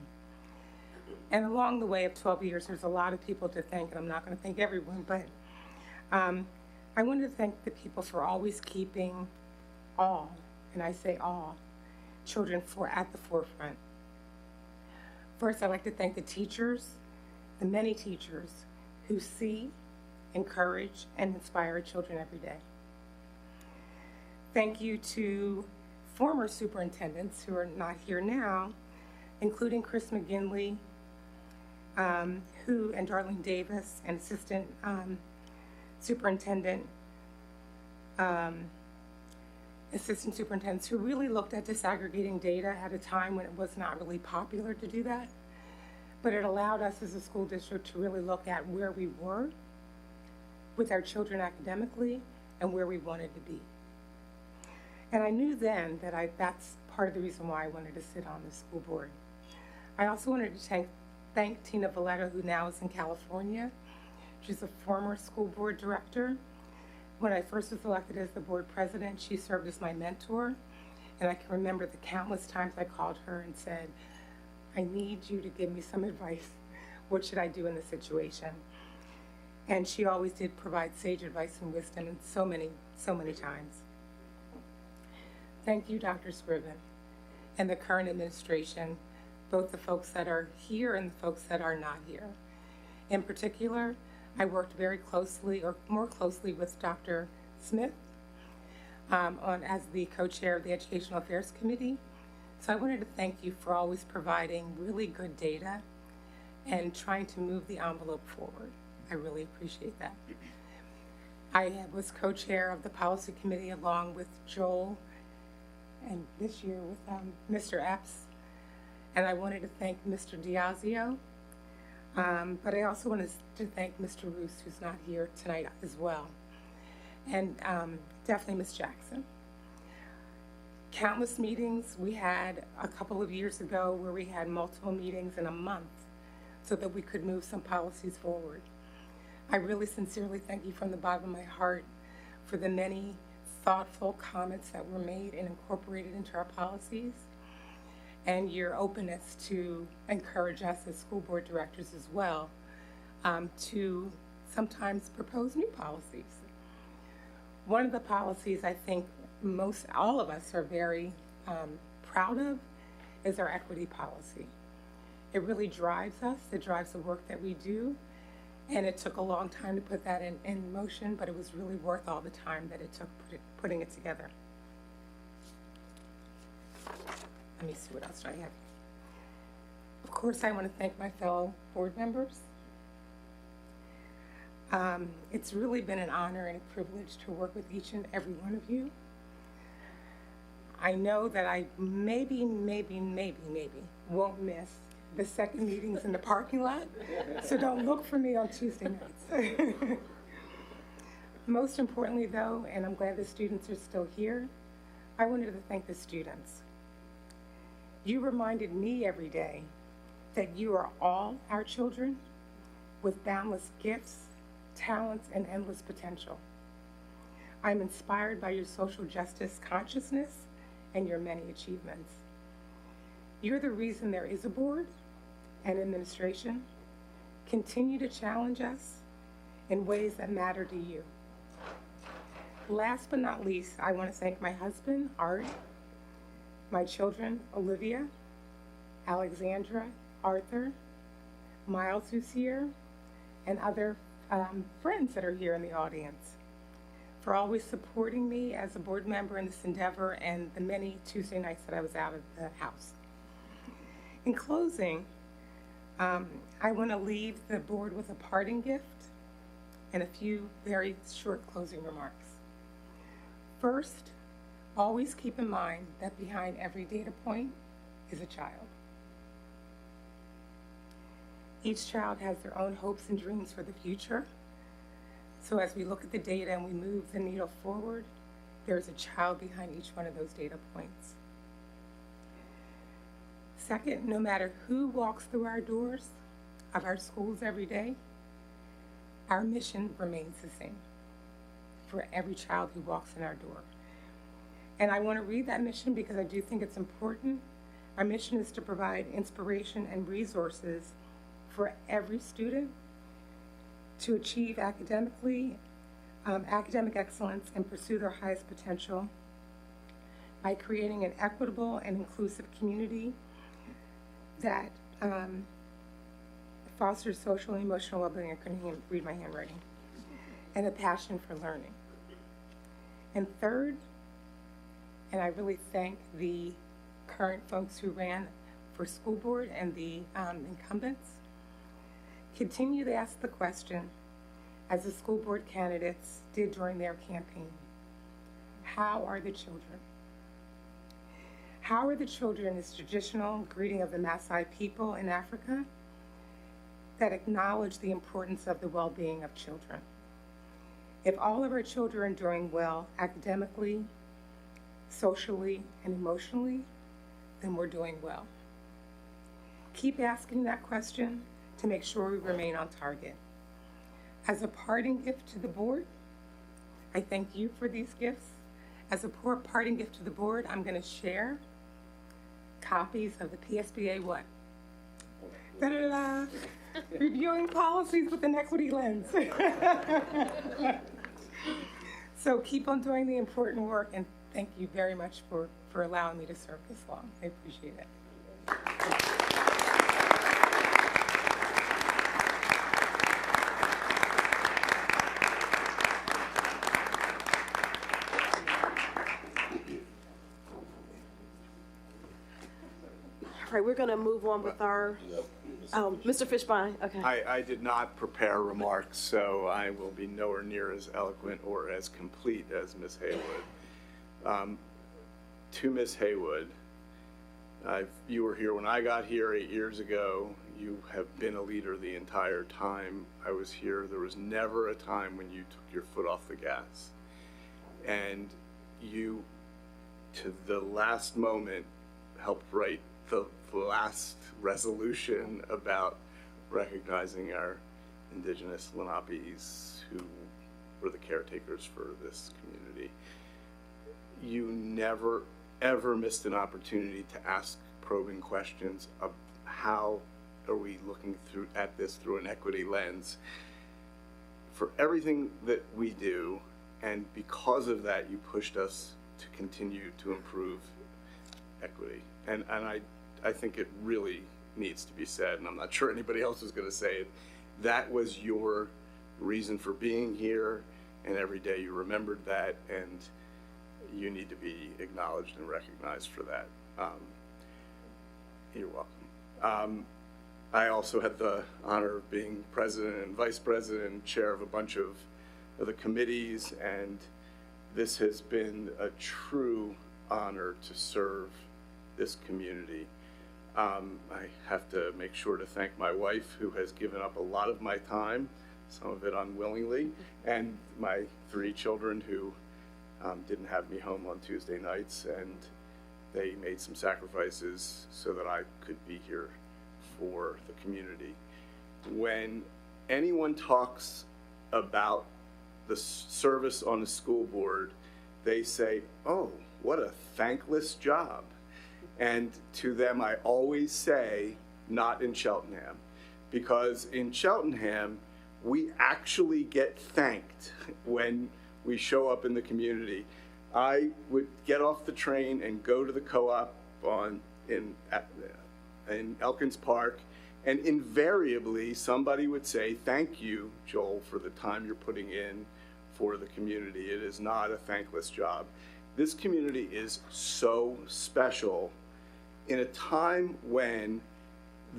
And along the way of 12 years, there's a lot of people to thank, and I'm not going to thank everyone, but I wanted to thank the people for always keeping all, and I say all, children at the forefront. First, I'd like to thank the teachers, the many teachers who see, encourage, and inspire children every day. Thank you to former superintendents who are not here now, including Chris McGinley, and Darlene Davis, and Assistant Superintendent, assistant superintendents who really looked at disaggregating data at a time when it was not really popular to do that. But it allowed us as a school district to really look at where we were with our children academically and where we wanted to be. And I knew then that that's part of the reason why I wanted to sit on the school board. I also wanted to thank Tina Valletta, who now is in California. She's a former school board director. When I first was elected as the board president, she served as my mentor. And I can remember the countless times I called her and said, I need you to give me some advice. What should I do in this situation? And she always did provide sage advice and wisdom, and so many times. Thank you, Dr. Scriven, and the current administration, both the folks that are here and the folks that are not here. In particular, I worked very closely, or more closely, with Dr. Smith as the co-chair of the Educational Affairs Committee. So I wanted to thank you for always providing really good data and trying to move the envelope forward. I really appreciate that. I was co-chair of the policy committee along with Joel, and this year with Mr. Epps. And I wanted to thank Mr. Diazio, but I also wanted to thank Mr. Roos, who's not here tonight as well, and definitely Ms. Jackson. Countless meetings we had a couple of years ago where we had multiple meetings in a month so that we could move some policies forward. I really sincerely thank you from the bottom of my heart for the many thoughtful comments that were made and incorporated into our policies, and your openness to encourage us as school board directors as well to sometimes propose new policies. One of the policies I think all of us are very proud of is our equity policy. It really drives us, it drives the work that we do, and it took a long time to put that in motion, but it was really worth all the time that it took putting it together. Let me see what else do I have. Of course, I want to thank my fellow board members. It's really been an honor and a privilege to work with each and every one of you. I know that I maybe won't miss the second meetings in the parking lot, so don't look for me on Tuesday nights. Most importantly though, and I'm glad the students are still here, I wanted to thank the students. You reminded me every day that you are all our children with boundless gifts, talents, and endless potential. I'm inspired by your social justice consciousness and your many achievements. You're the reason there is a board and administration. Continue to challenge us in ways that matter to you. Last but not least, I want to thank my husband, Art, my children, Olivia, Alexandra, Arthur, Miles, who's here, and other friends that are here in the audience, for always supporting me as a board member in this endeavor and the many Tuesday nights that I was out of the house. In closing, I want to leave the board with a parting gift and a few very short closing remarks. First, always keep in mind that behind every data point is a child. Each child has their own hopes and dreams for the future. So as we look at the data and we move the needle forward, there's a child behind each one of those data points. Second, no matter who walks through our doors of our schools every day, our mission remains the same for every child who walks in our door. And I want to read that mission because I do think it's important. Our mission is to provide inspiration and resources for every student to achieve academic excellence and pursue their highest potential by creating an equitable and inclusive community that fosters social and emotional well-being. I couldn't read my handwriting. And a passion for learning. And third, and I really thank the current folks who ran for school board and the incumbents, continue to ask the question, as the school board candidates did during their campaign, how are the children? How are the children is traditional greeting of the Maasai people in Africa that acknowledge the importance of the well-being of children. If all of our children are doing well academically, socially, and emotionally, then we're doing well. Keep asking that question to make sure we remain on target. As a parting gift to the board, I thank you for these gifts. As a parting gift to the board, I'm going to share copies of the PSBA what? Da-da-da-da. Reviewing policies with an equity lens. So keep on doing the important work, and thank you very much for allowing me to serve this long. I appreciate it. All right, we're going to move on with our, Mr. Fishbein, okay. I did not prepare remarks, so I will be nowhere near as eloquent or as complete as Ms. Haywood. To Ms. Haywood, you were here when I got here 8 years ago. You have been a leader the entire time I was here. There was never a time when you took your foot off the gas. And you, to the last moment, helped write the last resolution about recognizing our Indigenous Lenapes who were the caretakers for this community. You never, ever missed an opportunity to ask probing questions of how are we looking at this through an equity lens. For everything that we do, and because of that, you pushed us to continue to improve equity. And I think it really needs to be said, and I'm not sure anybody else is going to say it. That was your reason for being here, and every day you remembered that, and you need to be acknowledged and recognized for that. You're welcome. I also had the honor of being president and vice president and chair of a bunch of the committees, and this has been a true honor to serve this community. I have to make sure to thank my wife, who has given up a lot of my time, some of it unwillingly, and my 3 children who didn't have me home on Tuesday nights, and they made some sacrifices so that I could be here for the community. When anyone talks about the service on the school board, they say, oh, what a thankless job. And to them, I always say, not in Cheltenham, because in Cheltenham, we actually get thanked when we show up in the community. I would get off the train and go to the co-op in Elkins Park, and invariably somebody would say, thank you, Joel, for the time you're putting in for the community. It is not a thankless job. This community is so special in a time when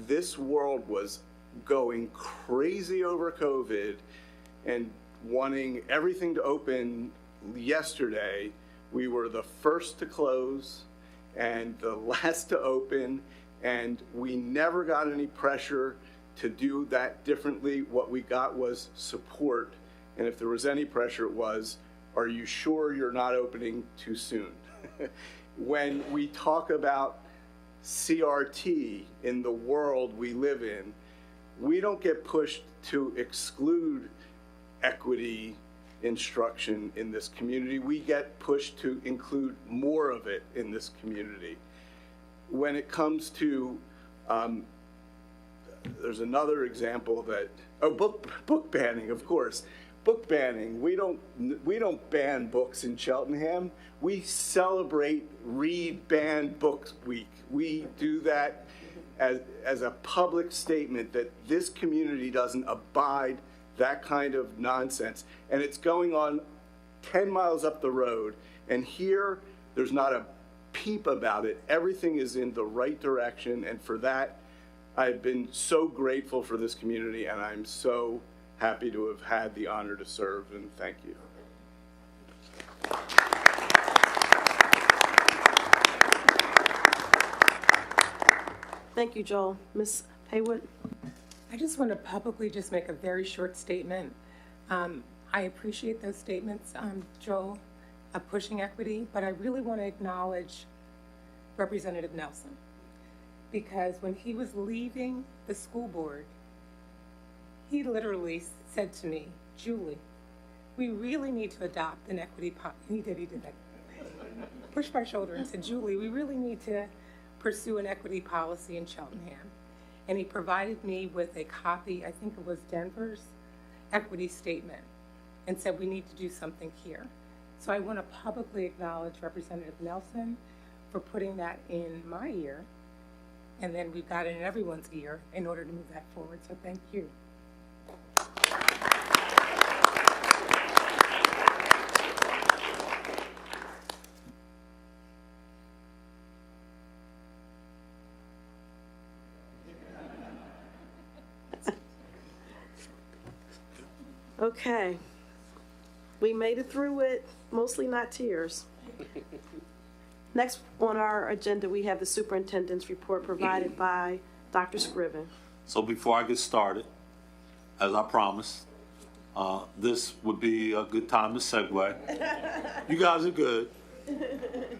this world was going crazy over COVID and wanting everything to open yesterday. We were the first to close and the last to open, and we never got any pressure to do that differently. What we got was support. And if there was any pressure, it was, are you sure you're not opening too soon? When we talk about CRT in the world we live in, we don't get pushed to exclude equity instruction in this community. We get pushed to include more of it in this community. When it comes to, there's another example that, book banning, of course. Book banning, we don't ban books in Cheltenham. We celebrate Read Banned Books Week. We do that as a public statement that this community doesn't abide that kind of nonsense. And it's going on 10 miles up the road. And here, there's not a peep about it. Everything is in the right direction. And for that, I've been so grateful for this community, and I'm so happy to have had the honor to serve, and thank you. Thank you, Joel. Ms. Haywood? I just want to publicly just make a very short statement. I appreciate those statements, Joel, of pushing equity, but I really want to acknowledge Representative Nelson, because when he was leaving the school board, he literally said to me, Julie, we really need to adopt an equity policy. He did that. Pushed my shoulder and said, Julie, we really need to pursue an equity policy in Cheltenham. And he provided me with a copy, I think it was Denver's equity statement, and said we need to do something here. So I want to publicly acknowledge Representative Nelson for putting that in my ear, and then we've got it in everyone's ear in order to move that forward. So thank you. Okay. We made it through it, mostly not tears. Next on our agenda, we have the superintendent's report provided by Dr. Scriven. So before I get started, as I promised, this would be a good time to segue. You guys are good.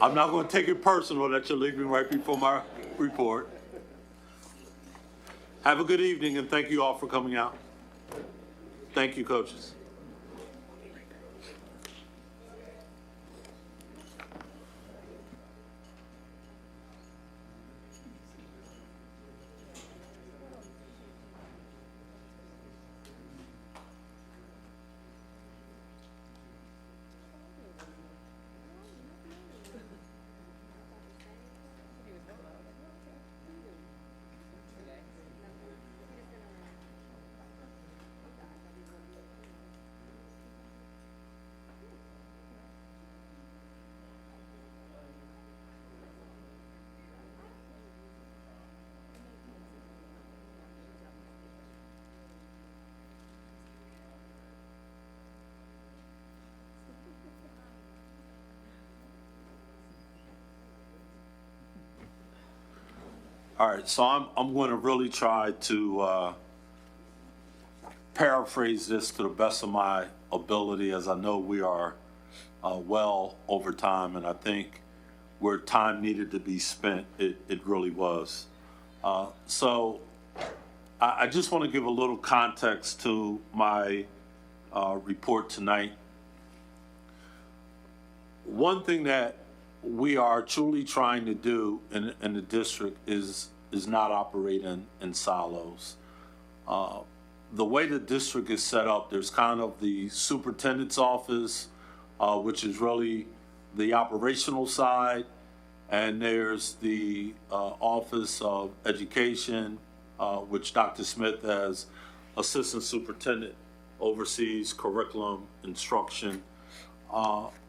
I'm not going to take it personal that you're leaving right before my report. Have a good evening, and thank you all for coming out. Thank you, coaches. All right, so I'm going to really try to paraphrase this to the best of my ability, as I know we are well over time, and I think where time needed to be spent, it really was. So I just want to give a little context to my report tonight. One thing that we are truly trying to do in the district is not operate in silos. The way the district is set up, there's kind of the superintendent's office, which is really the operational side, and there's the Office of Education, which Dr. Smith, as assistant superintendent, oversees curriculum, instruction.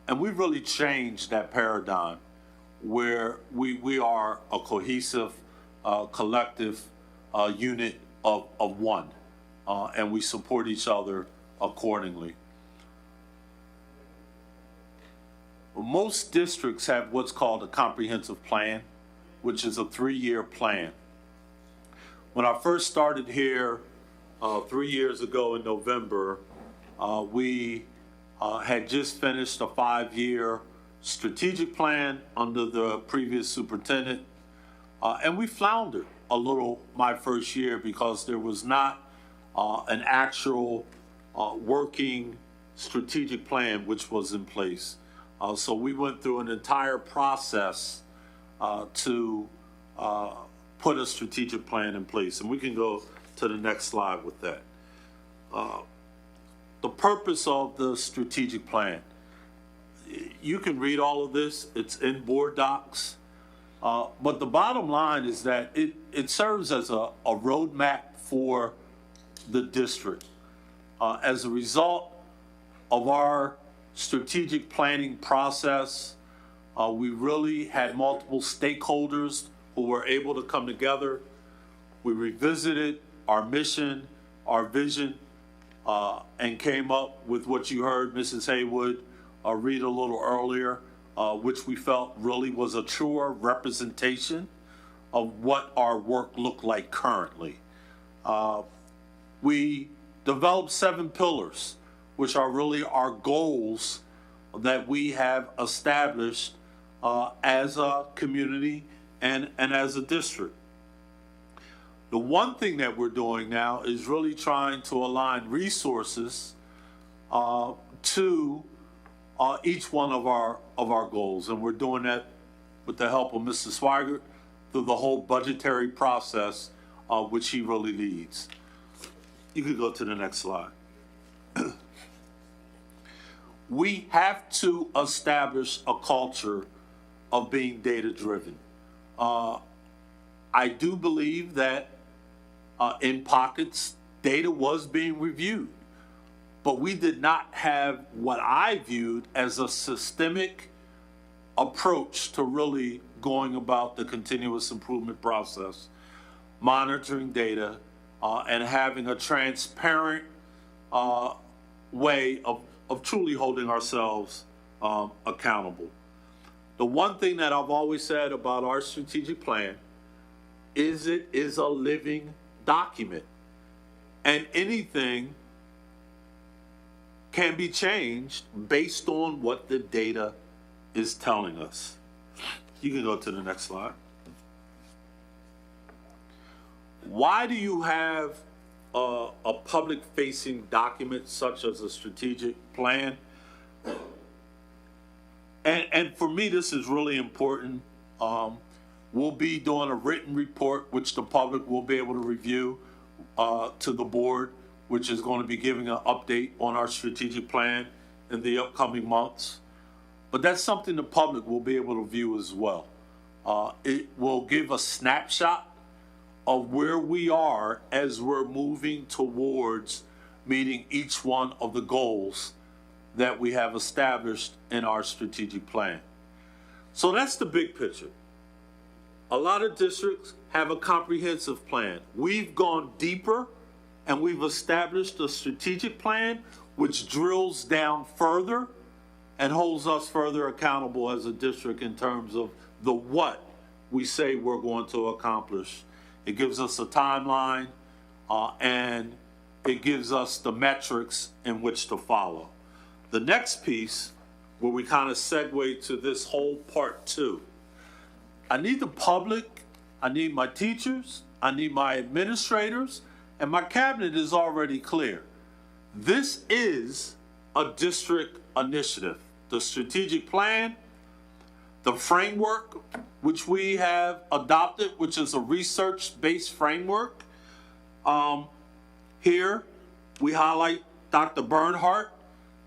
And we've really changed that paradigm where we are a cohesive, collective unit of one, and we support each other accordingly. Most districts have what's called a comprehensive plan, which is a 3-year plan. When I first started here 3 years ago in November, we had just finished a 5-year strategic plan under the previous superintendent, and we floundered a little my first year because there was not an actual working strategic plan which was in place. So we went through an entire process to put a strategic plan in place, and we can go to the next slide with that. The purpose of the strategic plan. You can read all of this, it's in board docs, but the bottom line is that it serves as a roadmap for the district. As a result of our strategic planning process, we really had multiple stakeholders who were able to come together. We revisited our mission, our vision, and came up with what you heard Mrs. Haywood read a little earlier, which we felt really was a truer representation of what our work looked like currently. We developed 7 pillars, which are really our goals that we have established as a community and as a district. The one thing that we're doing now is really trying to align resources to each one of our goals, and we're doing that with the help of Mr. Swigert through the whole budgetary process, which he really leads. You could go to the next slide. We have to establish a culture of being data-driven. I do believe that in pockets, data was being reviewed, but we did not have what I viewed as a systemic approach to really going about the continuous improvement process, monitoring data, and having a transparent way of truly holding ourselves accountable. The one thing that I've always said about our strategic plan is it is a living document, and anything can be changed based on what the data is telling us. You can go to the next slide. Why do you have a public-facing document such as a strategic plan? And for me, this is really important. We'll be doing a written report, which the public will be able to review to the board, which is going to be giving an update on our strategic plan in the upcoming months. But that's something the public will be able to view as well. It will give a snapshot of where we are as we're moving towards meeting each one of the goals that we have established in our strategic plan. So that's the big picture. A lot of districts have a comprehensive plan. We've gone deeper and we've established a strategic plan which drills down further and holds us further accountable as a district in terms of the what we say we're going to accomplish. It gives us a timeline and it gives us the metrics in which to follow. The next piece, where we kind of segue to this whole part 2, I need the public, I need my teachers, I need my administrators, and my cabinet is already clear. This is a district initiative. The strategic plan, the framework which we have adopted, which is a research-based framework. Here we highlight Dr. Bernhardt.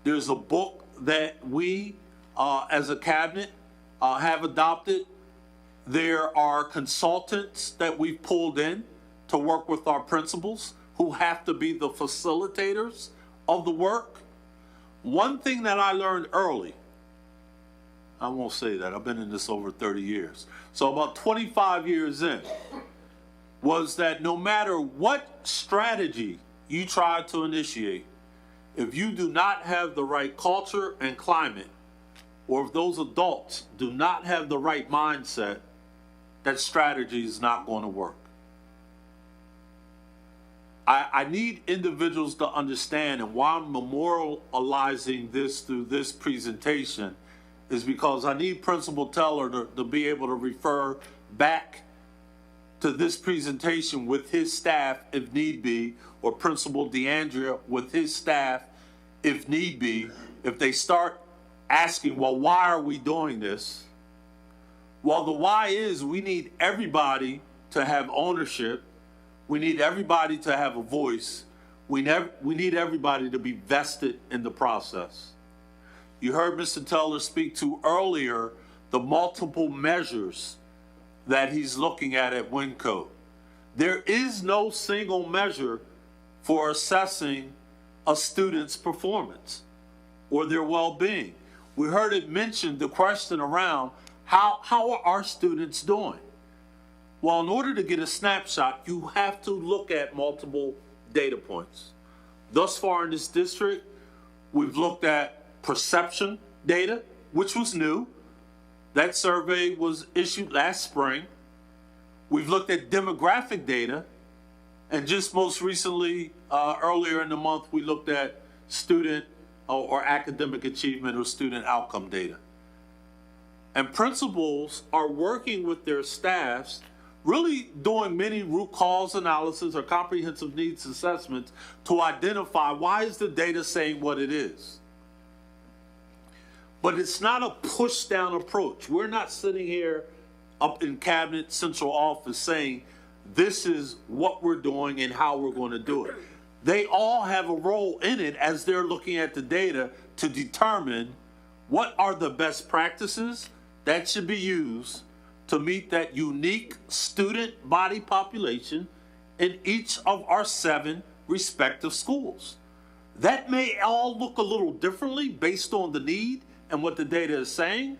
There's a book that we, as a cabinet, have adopted. There are consultants that we've pulled in to work with our principals who have to be the facilitators of the work. One thing that I learned early, I won't say that, I've been in this over 30 years. So about 25 years in, was that no matter what strategy you try to initiate, if you do not have the right culture and climate, or if those adults do not have the right mindset, that strategy is not going to work. I need individuals to understand, and why I'm memorializing this through this presentation is because I need Principal Teller to be able to refer back to this presentation with his staff if need be, or Principal DeAndrea with his staff if need be. If they start asking, well, why are we doing this? Well, the why is we need everybody to have ownership. We need everybody to have a voice. We need everybody to be vested in the process. You heard Mr. Teller speak to earlier the multiple measures that he's looking at Wyncote. There is no single measure for assessing a student's performance or their well-being. We heard it mentioned, the question around how are our students doing? Well, in order to get a snapshot, you have to look at multiple data points. Thus far in this district, we've looked at perception data, which was new. That survey was issued last spring. We've looked at demographic data, and just most recently, earlier in the month, we looked at student or academic achievement or student outcome data. And principals are working with their staffs, really doing many root cause analysis or comprehensive needs assessments to identify why is the data saying what it is. But it's not a push-down approach. We're not sitting here up in Cabinet Central Office saying this is what we're doing and how we're going to do it. They all have a role in it as they're looking at the data to determine what are the best practices that should be used to meet that unique student body population in each of our 7 respective schools. That may all look a little differently based on the need and what the data is saying,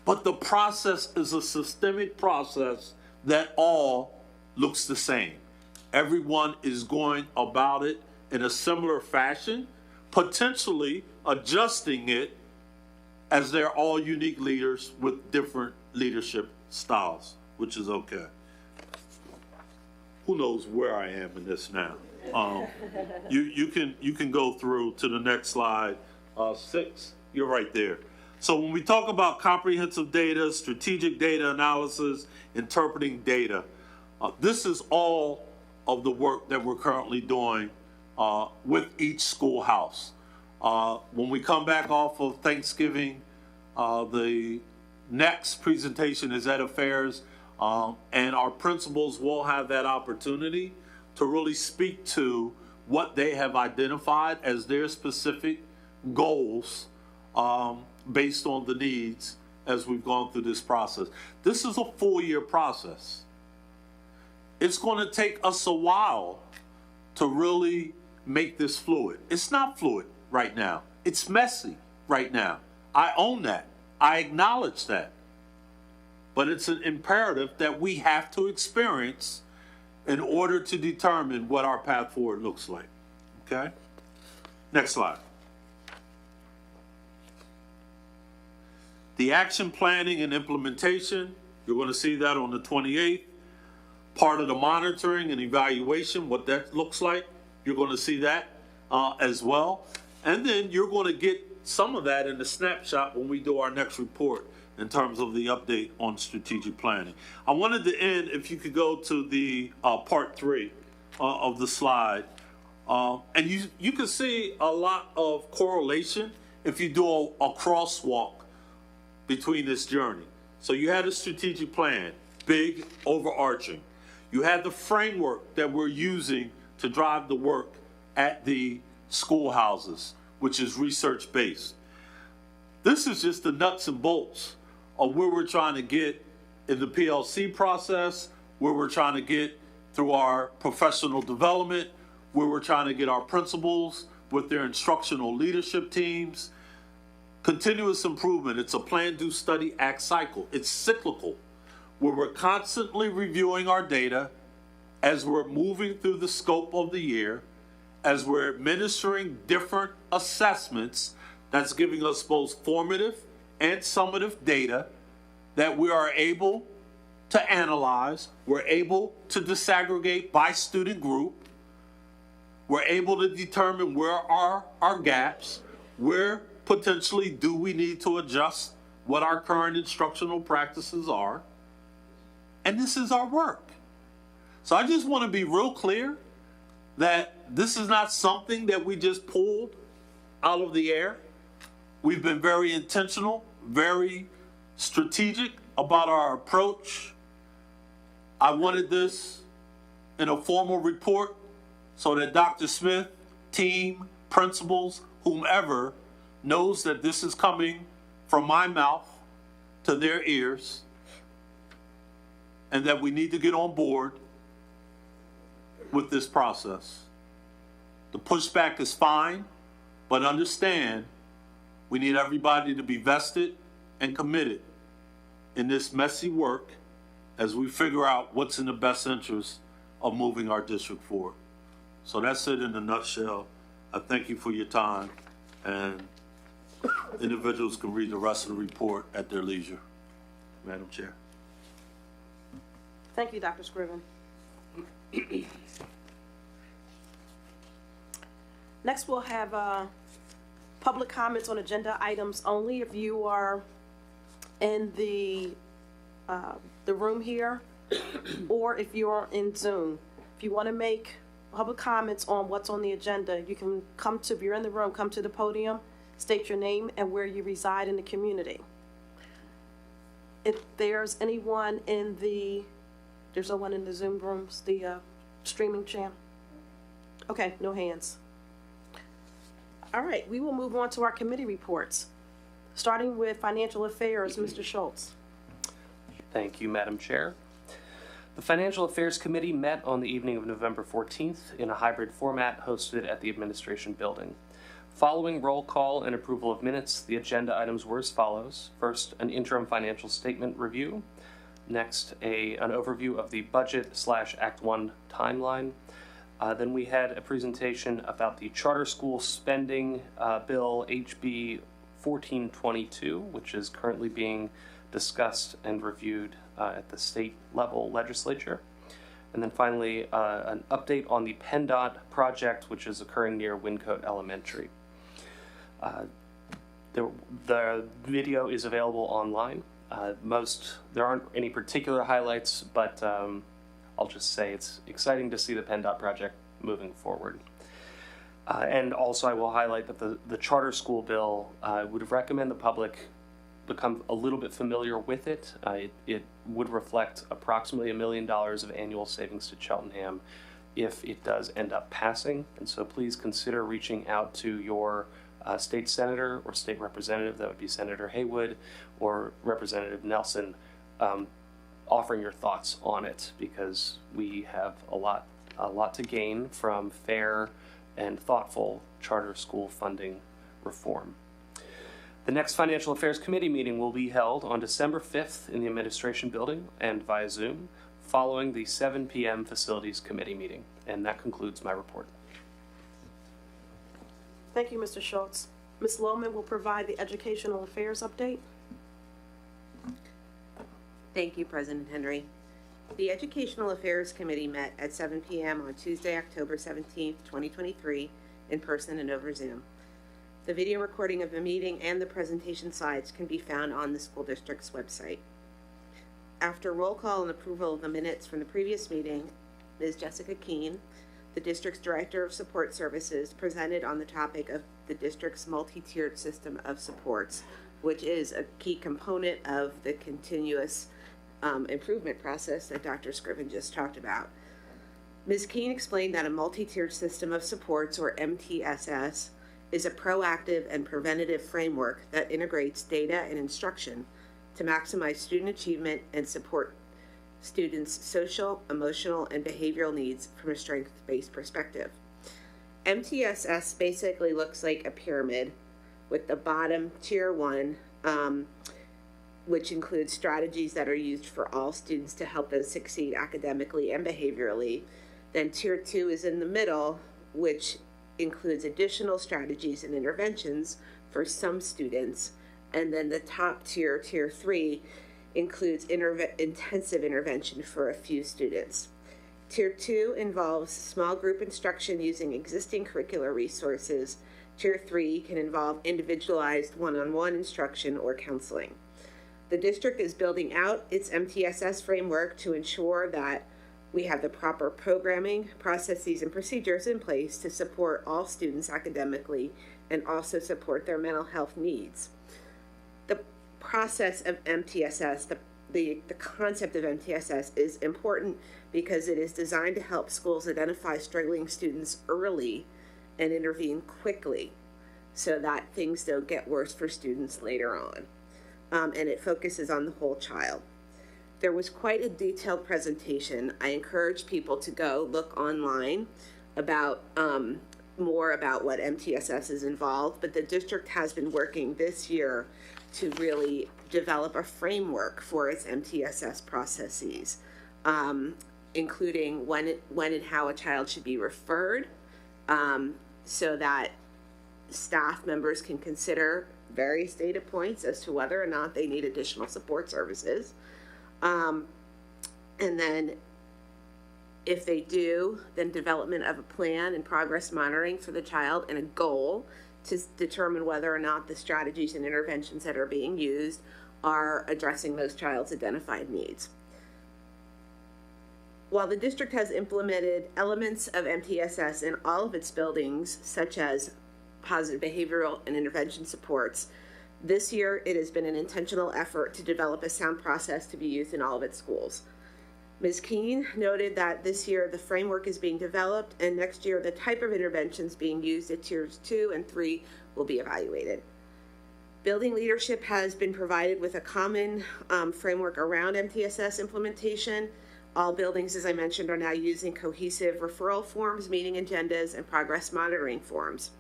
but the process is a systemic process that all looks the same. Everyone is going about it in a similar fashion, potentially adjusting it as they're all unique leaders with different leadership styles, which is okay. Who knows where I am in this now? You can go through to the next slide. 6, you're right there. So when we talk about comprehensive data, strategic data analysis, interpreting data, this is all of the work that we're currently doing with each schoolhouse. When we come back off of Thanksgiving, the next presentation is Ed Affairs, and our principals will have that opportunity to really speak to what they have identified as their specific goals based on the needs as we've gone through this process. This is a full-year process. It's going to take us a while to really make this fluid. It's not fluid right now. It's messy right now. I own that. I acknowledge that. But it's an imperative that we have to experience in order to determine what our path forward looks like. Okay? Next slide. The action planning and implementation, you're going to see that on the 28th. Part of the monitoring and evaluation, what that looks like, you're going to see that as well. And then you're going to get some of that in the snapshot when we do our next report in terms of the update on strategic planning. I wanted to end, if you could go to the part 3 of the slide. And you can see a lot of correlation if you do a crosswalk between this journey. So you had a strategic plan, big, overarching. You had the framework that we're using to drive the work at the schoolhouses, which is research-based. This is just the nuts and bolts of where we're trying to get in the PLC process, where we're trying to get through our professional development, where we're trying to get our principals with their instructional leadership teams. Continuous improvement, it's a plan, do, study, act cycle. It's cyclical, where we're constantly reviewing our data as we're moving through the scope of the year, as we're administering different assessments that's giving us both formative and summative data that we are able to analyze, we're able to disaggregate by student group, We're able to determine where are our gaps, where potentially do we need to adjust what our current instructional practices are. And this is our work. So I just want to be real clear that this is not something that we just pulled out of the air. We've been very intentional, very strategic about our approach. I wanted this in a formal report so that Dr. Smith, team, principals, whomever knows that this is coming from my mouth to their ears, and that we need to get on board with this process. The pushback is fine, but understand we need everybody to be vested and committed in this messy work as we figure out what's in the best interest of moving our district forward. So that's it in a nutshell. I thank you for your time, and individuals can read the rest of the report at their leisure. Madam Chair. Thank you, Dr. Scriven. Next, we'll have public comments on agenda items only. If you are in the room here, or if you're in Zoom, if you want to make public comments on what's on the agenda, you can come to, if you're in the room, come to the podium, state your name and where you reside in the community. If there's anyone in there's no one in the Zoom rooms, the streaming channel? Okay, no hands. All right, we will move on to our committee reports. Starting with Financial Affairs, Mr. Schultz. Thank you, Madam Chair. The Financial Affairs Committee met on the evening of November 14th in a hybrid format hosted at the Administration Building. Following roll call and approval of minutes, the agenda items were as follows. First, an interim financial statement review. Next, an overview of the budget/Act 1 timeline. Then we had a presentation about the charter school spending bill HB 1422, which is currently being discussed and reviewed at the state level legislature. And then finally, an update on the PennDOT project, which is occurring near Wyncote Elementary. The video is available online. There aren't any particular highlights, but I'll just say it's exciting to see the PennDOT project moving forward. And also I will highlight that the charter school bill, would recommend the public become a little bit familiar with it. It would reflect approximately $1 million of annual savings to Cheltenham if it does end up passing. And so please consider reaching out to your state senator or state representative, that would be Senator Haywood or Representative Nelson, offering your thoughts on it, because we have a lot to gain from fair and thoughtful charter school funding reform. The next Financial Affairs Committee meeting will be held on December 5th in the Administration Building and via Zoom, following the 7 p.m. Facilities Committee meeting. And that concludes my report. Thank you, Mr. Schultz. Ms. Lohman will provide the Educational Affairs update. Thank you, President Henry. The Educational Affairs Committee met at 7 p.m. on Tuesday, October 17th, 2023, in person and over Zoom. The video recording of the meeting and the presentation slides can be found on the school district's website. After roll call and approval of the minutes from the previous meeting, Ms. Jessica Keene, the district's Director of Support Services, presented on the topic of the district's multi-tiered system of supports, which is a key component of the continuous improvement process that Dr. Scriven just talked about. Ms. Keene explained that a multi-tiered system of supports, or MTSS, is a proactive and preventative framework that integrates data and instruction to maximize student achievement and support students' social, emotional, and behavioral needs from a strength-based perspective. MTSS basically looks like a pyramid, with the bottom, tier 1, which includes strategies that are used for all students to help them succeed academically and behaviorally. Then tier 2 is in the middle, which includes additional strategies and interventions for some students. And then the top tier, tier 3, includes intensive intervention for a few students. Tier 2 involves small group instruction using existing curricular resources. Tier 3 can involve individualized one-on-one instruction or counseling. The district is building out its MTSS framework to ensure that we have the proper programming, processes, and procedures in place to support all students academically and also support their mental health needs. The process of MTSS, the concept of MTSS is important because it is designed to help schools identify struggling students early and intervene quickly so that things don't get worse for students later on. And it focuses on the whole child. There was quite a detailed presentation. I encourage people to go look online about more about what MTSS is involved, but the district has been working this year to really develop a framework for its MTSS processes, including when and how a child should be referred, so that staff members can consider various data points as to whether or not they need additional support services. And then if they do, then development of a plan and progress monitoring for the child and a goal to determine whether or not the strategies and interventions that are being used are addressing those child's identified needs. While the district has implemented elements of MTSS in all of its buildings, such as positive behavioral and intervention supports, this year it has been an intentional effort to develop a sound process to be used in all of its schools. Ms. Keene noted that this year the framework is being developed, and next year the type of interventions being used at tiers 2 and 3 will be evaluated. Building leadership has been provided with a common framework around MTSS implementation. All buildings, as I mentioned, are now using cohesive referral forms, meeting agendas, and progress monitoring forms.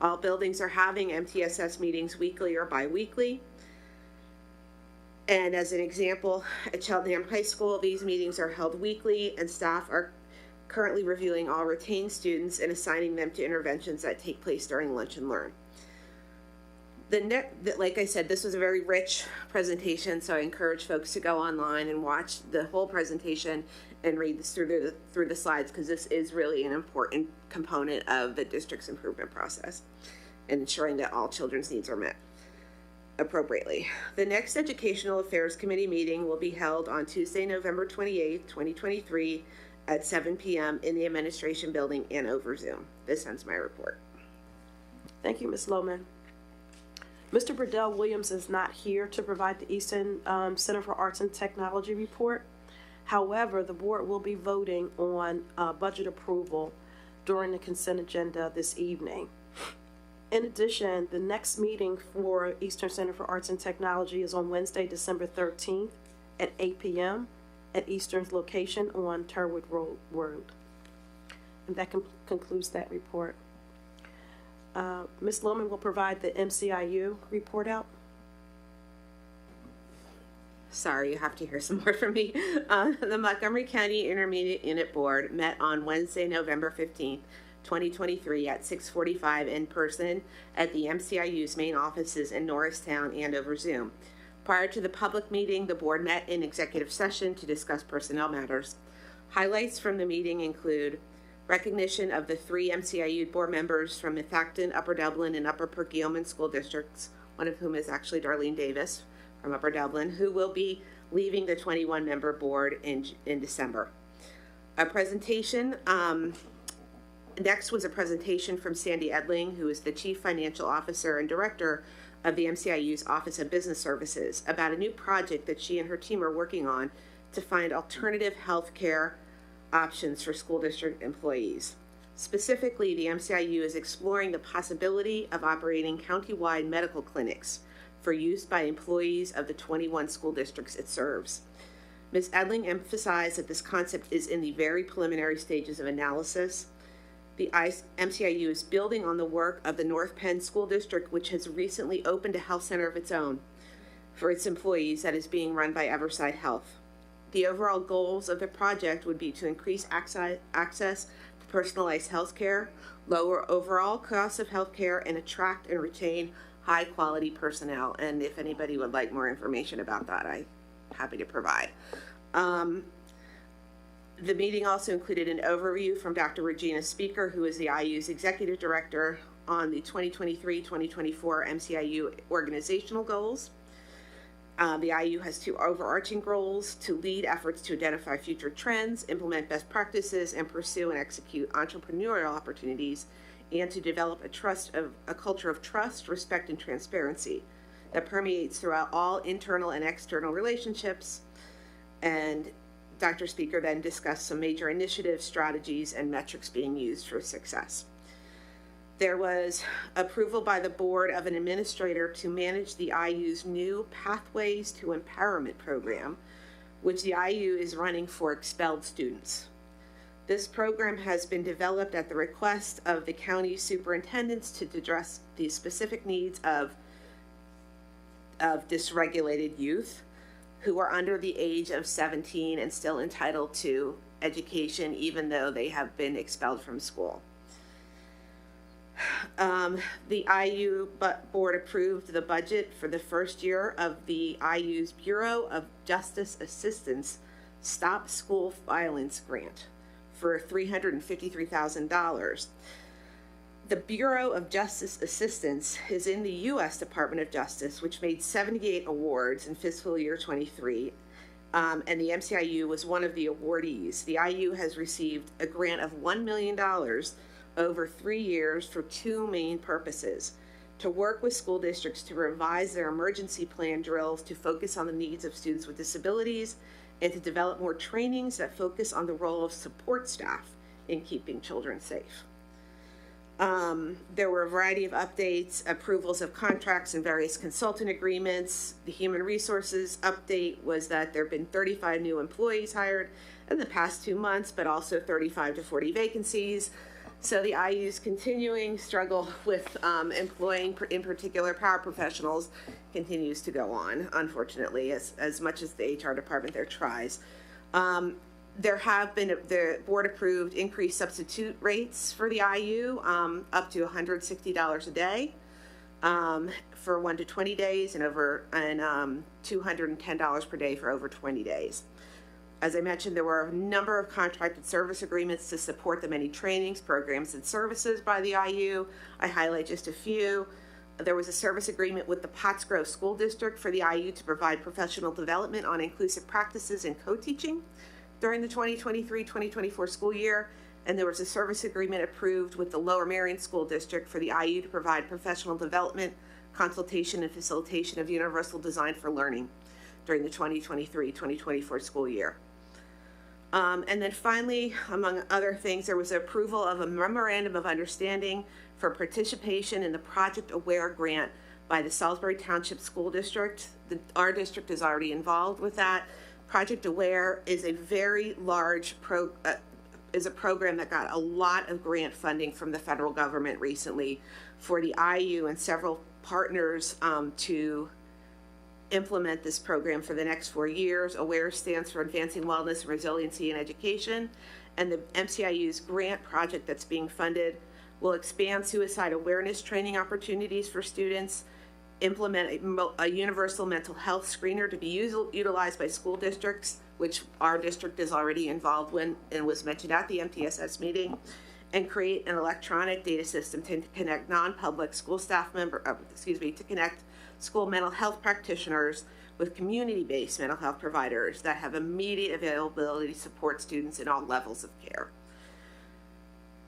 All buildings are having MTSS meetings weekly or bi-weekly. And as an example, at Cheltenham High School, these meetings are held weekly, and staff are currently reviewing all retained students and assigning them to interventions that take place during lunch and learn. Like I said, this was a very rich presentation, so I encourage folks to go online and watch the whole presentation and read this through the slides, because this is really an important component of the district's improvement process and ensuring that all children's needs are met appropriately. The next Educational Affairs Committee meeting will be held on Tuesday, November 28th, 2023 at 7 p.m. in the Administration Building and over Zoom. This ends my report. Thank you, Ms. Lohman. Mr. Burdell Williams is not here to provide the Eastern Center for Arts and Technology report. However, the board will be voting on budget approval during the consent agenda this evening. In addition, the next meeting for Eastern Center for Arts and Technology is on Wednesday, December 13th at 8 p.m. at Eastern's location on Turwood Road. And that concludes that report. Ms. Lohman will provide the MCIU report out. Sorry, you have to hear some more from me. The Montgomery County Intermediate Unit Board met on Wednesday, November 15th, 2023 at 6:45 in person at the MCIU's main offices in Norristown and over Zoom. Prior to the public meeting, the board met in executive session to discuss personnel matters. Highlights from the meeting include recognition of the 3 MCIU board members from Methacton, Upper Dublin, and Upper Perkiomen school districts, one of whom is actually Darlene Davis from Upper Dublin, who will be leaving the 21-member board in December. A presentation, next was a presentation from Sandy Edling, who is the Chief Financial Officer and Director of the MCIU's Office of Business Services, about a new project that she and her team are working on to find alternative health care options for school district employees. Specifically, the MCIU is exploring the possibility of operating county-wide medical clinics for use by employees of the 21 school districts it serves. Ms. Edling emphasized that this concept is in the very preliminary stages of analysis. The MCIU is building on the work of the North Penn School District, which has recently opened a health center of its own for its employees that is being run by Everside Health. The overall goals of the project would be to increase access to personalized health care, lower overall costs of health care, and attract and retain high-quality personnel. And if anybody would like more information about that, I'm happy to provide. The meeting also included an overview from Dr. Regina Speaker, who is the IU's Executive Director, on the 2023-2024 MCIU organizational goals. The IU has two overarching goals: to lead efforts to identify future trends, implement best practices, and pursue and execute entrepreneurial opportunities, and to develop a culture of trust, respect, and transparency that permeates throughout all internal and external relationships. And Dr. Speaker then discussed some major initiatives, strategies, and metrics being used for success. There was approval by the board of an administrator to manage the IU's new Pathways to Empowerment program, which the IU is running for expelled students. This program has been developed at the request of the county superintendents to address the specific needs of dysregulated youth who are under the age of 17 and still entitled to education even though they have been expelled from school. The IU board approved the budget for the first year of the IU's Bureau of Justice Assistance Stop School Violence Grant for $353,000. The Bureau of Justice Assistance is in the U.S. Department of Justice, which made 78 awards in fiscal year 23, and the MCIU was one of the awardees. The IU has received a grant of $1 million over 3 years for two main purposes: to work with school districts to revise their emergency plan drills to focus on the needs of students with disabilities, and to develop more trainings that focus on the role of support staff in keeping children safe. There were a variety of updates, approvals of contracts and various consultant agreements. The human resources update was that there have been 35 new employees hired in the past 2 months, but also 35 to 40 vacancies. So the IU's continuing struggle with employing, in particular, paraprofessionals continues to go on, unfortunately, as much as the HR department there tries. There have been, the board approved increased substitute rates for the IU, up to $160 a day for 1 to 20 days, and $210 per day for over 20 days. As I mentioned, there were a number of contracted service agreements to support the many trainings, programs, and services by the IU. I highlight just a few. There was a service agreement with the Pottsgrove School District for the IU to provide professional development on inclusive practices and co-teaching during the 2023-2024 school year, and there was a service agreement approved with the Lower Merion School District for the IU to provide professional development, consultation, and facilitation of universal design for learning during the 2023-2024 school year. And then finally, among other things, there was approval of a memorandum of understanding for participation in the Project Aware grant by the Salisbury Township School District. Our district is already involved with that. Project Aware is a very large program that got a lot of grant funding from the federal government recently for the IU and several partners to implement this program for the next 4 years. AWARE stands for Advancing Wellness and Resiliency in Education, and the MCIU's grant project that's being funded will expand suicide awareness training opportunities for students, implement a universal mental health screener to be utilized by school districts, which our district is already involved in and was mentioned at the MTSS meeting, and create an electronic data system to connect non-public school staff to connect school mental health practitioners with community-based mental health providers that have immediate availability to support students in all levels of care.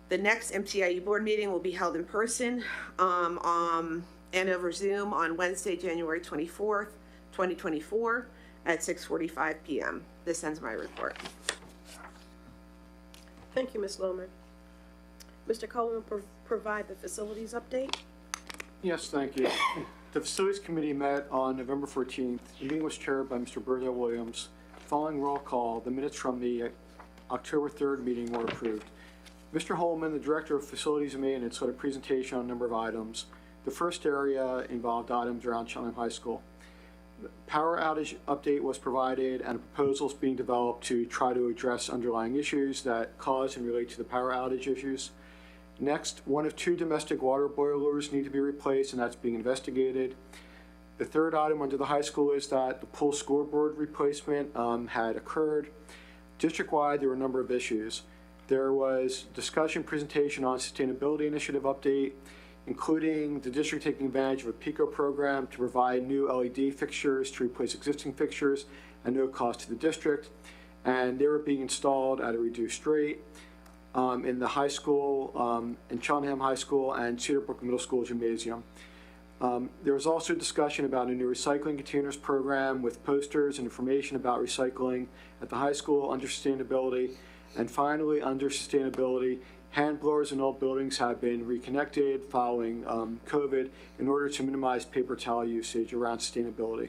The next MCIU board meeting will be held in person and over Zoom on Wednesday, January 24th, 2024 at 6:45 p.m. This ends my report. Thank you, Ms. Lohman. Mr. Cohen will provide the facilities update. Yes, thank you. The Facilities Committee met on November 14th. The meeting was chaired by Mr. Burdell Williams. Following roll call, the minutes from the October 3rd meeting were approved. Mr. Holman, the Director of Facilities and Maintenance, had a presentation on a number of items. The first area involved items around Cheltenham High School. The power outage update was provided, and a proposal is being developed to try to address underlying issues that cause and relate to the power outage issues. Next, 1 of 2 domestic water boilers need to be replaced, and that's being investigated. The third item under the high school is that the pool scoreboard replacement had occurred. District-wide, there were a number of issues. There was discussion presentation on sustainability initiative update, including the district taking advantage of a PICO program to provide new LED fixtures to replace existing fixtures at no cost to the district. And they were being installed at a reduced rate in the high school, in Cheltenham High School and Cedarbrook Middle School Gymnasium. There was also discussion about a new recycling containers program with posters and information about recycling at the high school under sustainability. And finally, under sustainability, hand blowers in all buildings have been reconnected following COVID in order to minimize paper towel usage around sustainability.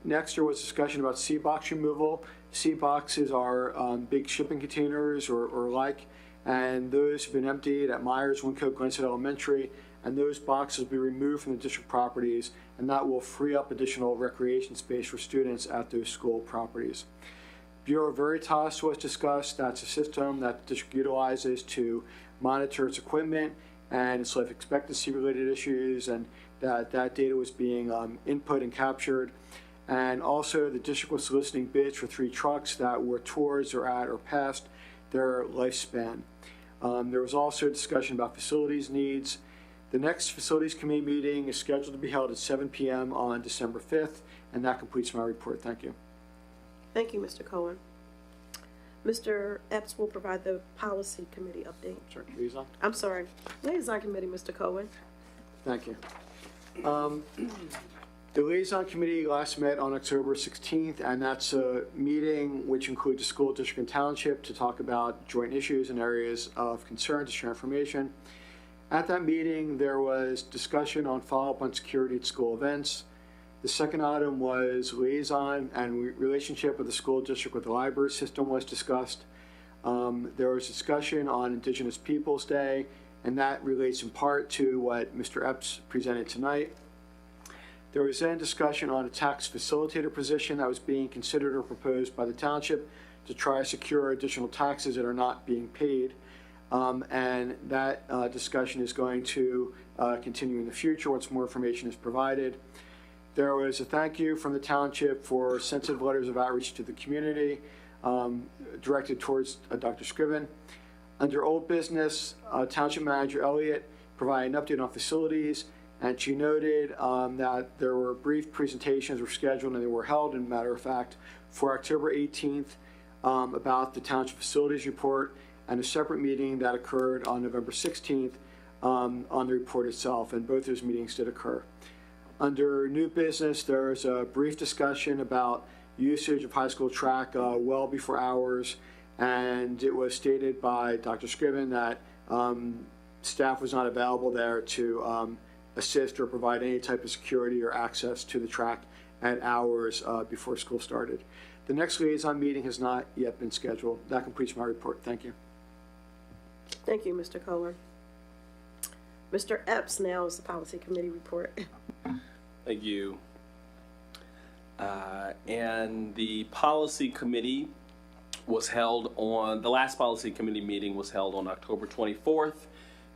Next, there was discussion about sea box removal. Sea boxes are big shipping containers or like, and those have been emptied at Myers, Wyncote, Glenstead Elementary, and those boxes will be removed from the district properties, and that will free up additional recreation space for students at those school properties. Bureau Veritas was discussed. That's a system that the district utilizes to monitor its equipment and its life expectancy related issues, and that data was being input and captured. And also the district was soliciting bids for 3 trucks that were towards or at or past their lifespan. There was also discussion about facilities needs. The next Facilities Committee meeting is scheduled to be held at 7 p.m. on December 5th, and that completes my report. Thank you. Thank you, Mr. Cohen. Mr. Epps will provide the Policy Committee update. Sorry, Liaison? I'm sorry, Liaison Committee, Mr. Cohen. Thank you. The Liaison Committee last met on October 16th, and that's a meeting which includes the school district and township to talk about joint issues and areas of concern to share information. At that meeting, there was discussion on follow-up on security at school events. The second item was liaison and relationship of the school district with the library system was discussed. There was discussion on Indigenous Peoples Day, and that relates in part to what Mr. Epps presented tonight. There was then discussion on a tax facilitator position that was being considered or proposed by the township to try to secure additional taxes that are not being paid. And that discussion is going to continue in the future once more information is provided. There was a thank you from the township for sensitive letters of outreach to the community directed towards Dr. Scriven. Under old business, Township Manager Elliott provided an update on facilities, and she noted that there were brief presentations were scheduled and they were held, in matter of fact, for October 18th about the township facilities report, and a separate meeting that occurred on November 16th on the report itself, and both those meetings did occur. Under new business, there was a brief discussion about usage of high school track well before hours, and it was stated by Dr. Scriven that staff was not available there to assist or provide any type of security or access to the track at hours before school started. The next liaison meeting has not yet been scheduled. That completes my report. Thank you. Thank you, Mr. Cohen. Mr. Epps now is the Policy Committee report. Thank you. And the Policy Committee was held on, the last Policy Committee meeting was held on October 24th,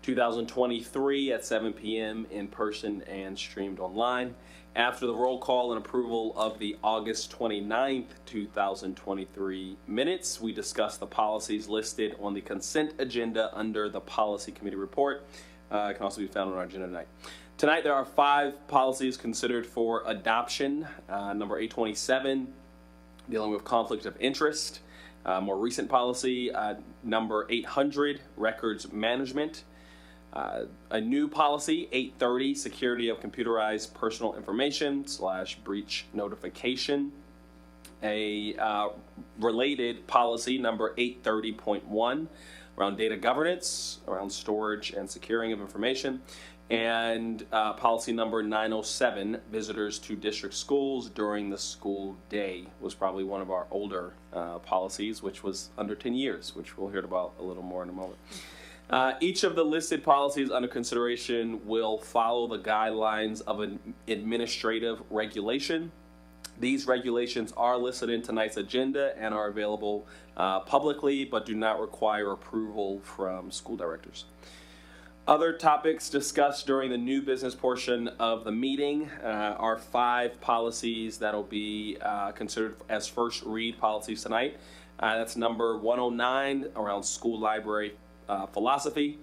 2023 at 7 p.m. in person and streamed online. After the roll call and approval of the August 29th, 2023 minutes, we discussed the policies listed on the consent agenda under the Policy Committee report. It can also be found on our agenda tonight. Tonight, there are 5 policies considered for adoption. Number 827, dealing with conflict of interest. More recent policy, number 800, records management. A new policy, 830, security of computerized personal information / breach notification. A related policy, number 830.1, around data governance, around storage and securing of information. And policy number 907, visitors to district schools during the school day, was probably one of our older policies, which was under 10 years, which we'll hear about a little more in a moment. Each of the listed policies under consideration will follow the guidelines of an administrative regulation. These regulations are listed in tonight's agenda and are available publicly, but do not require approval from school directors. Other topics discussed during the new business portion of the meeting are 5 policies that will be considered as first read policies tonight. That's number 109 around school library philosophy,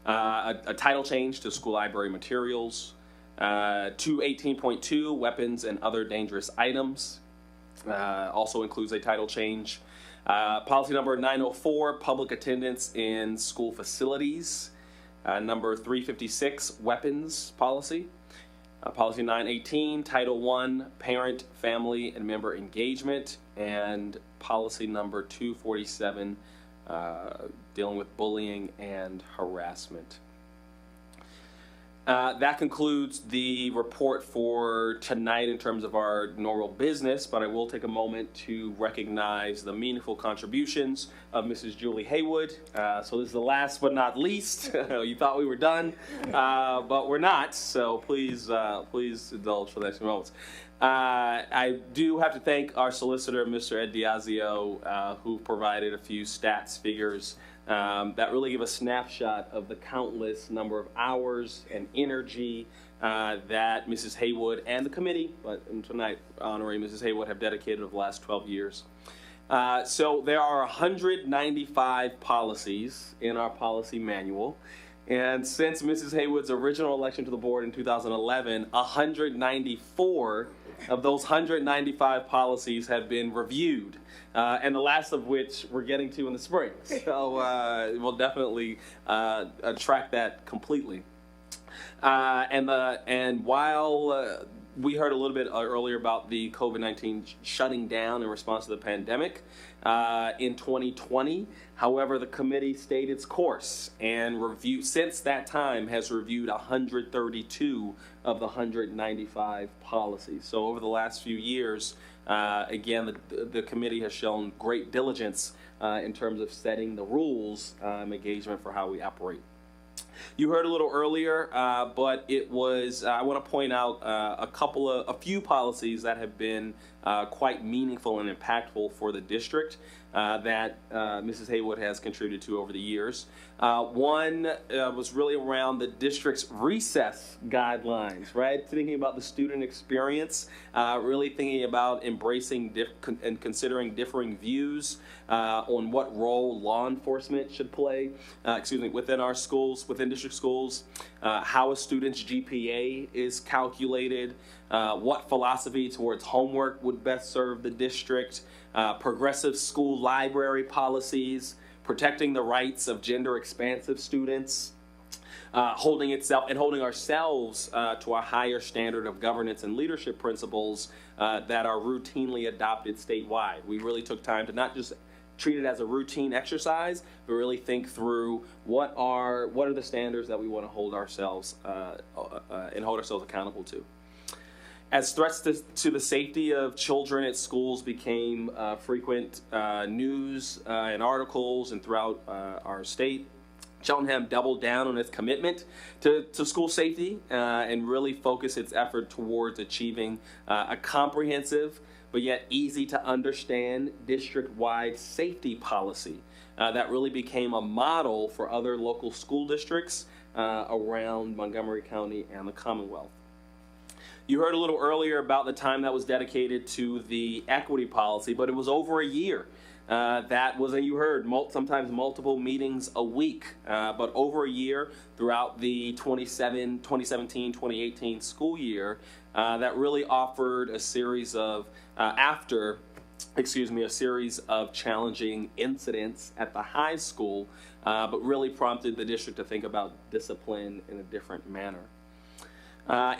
a title change to school library materials, 218.2 weapons and other dangerous items, also includes a title change. Policy number 904, public attendance in school facilities. Number 356, weapons policy. Policy 918, Title I, parent, family, and member engagement. And policy number 247, dealing with bullying and harassment. That concludes the report for tonight in terms of our normal business, but I will take a moment to recognize the meaningful contributions of Mrs. Julie Haywood. So this is the last but not least. You thought we were done, but we're not, so please indulge for the next few moments. I do have to thank our solicitor, Mr. Ed Diazio, who provided a few stats figures that really give a snapshot of the countless number of hours and energy that Mrs. Haywood and the committee, but tonight honoring Mrs. Haywood, have dedicated over the last 12 years. So there are 195 policies in our policy manual. And since Mrs. Haywood's original election to the board in 2011, 194 of those 195 policies have been reviewed, and the last of which we're getting to in the spring. So we'll definitely track that completely. And while we heard a little bit earlier about the COVID-19 shutting down in response to the pandemic in 2020. However, the committee stayed its course and since that time has reviewed 132 of the 195 policies. So over the last few years, again, the committee has shown great diligence in terms of setting the rules engagement for how we operate. You heard a little earlier, but it was, I want to point out a few policies that have been quite meaningful and impactful for the district that Mrs. Haywood has contributed to over the years. One was really around the district's recess guidelines, right? Thinking about the student experience, really thinking about embracing and considering differing views on what role law enforcement should play, within our schools, within district schools, how a student's GPA is calculated, what philosophy towards homework would best serve the district, progressive school library policies, protecting the rights of gender-expansive students, holding ourselves to a higher standard of governance and leadership principles that are routinely adopted statewide. We really took time to not just treat it as a routine exercise, but really think through what are the standards that we want to hold ourselves accountable to. As threats to the safety of children at schools became frequent news and articles and throughout our state, Cheltenham doubled down on its commitment to school safety and really focused its effort towards achieving a comprehensive but yet easy to understand district-wide safety policy that really became a model for other local school districts around Montgomery County and the Commonwealth. You heard a little earlier about the time that was dedicated to the equity policy, but it was over a year. That was, and you heard, sometimes multiple meetings a week, but over a year throughout the 2017-2018 school year that really offered a series of, a series of challenging incidents at the high school, but really prompted the district to think about discipline in a different manner.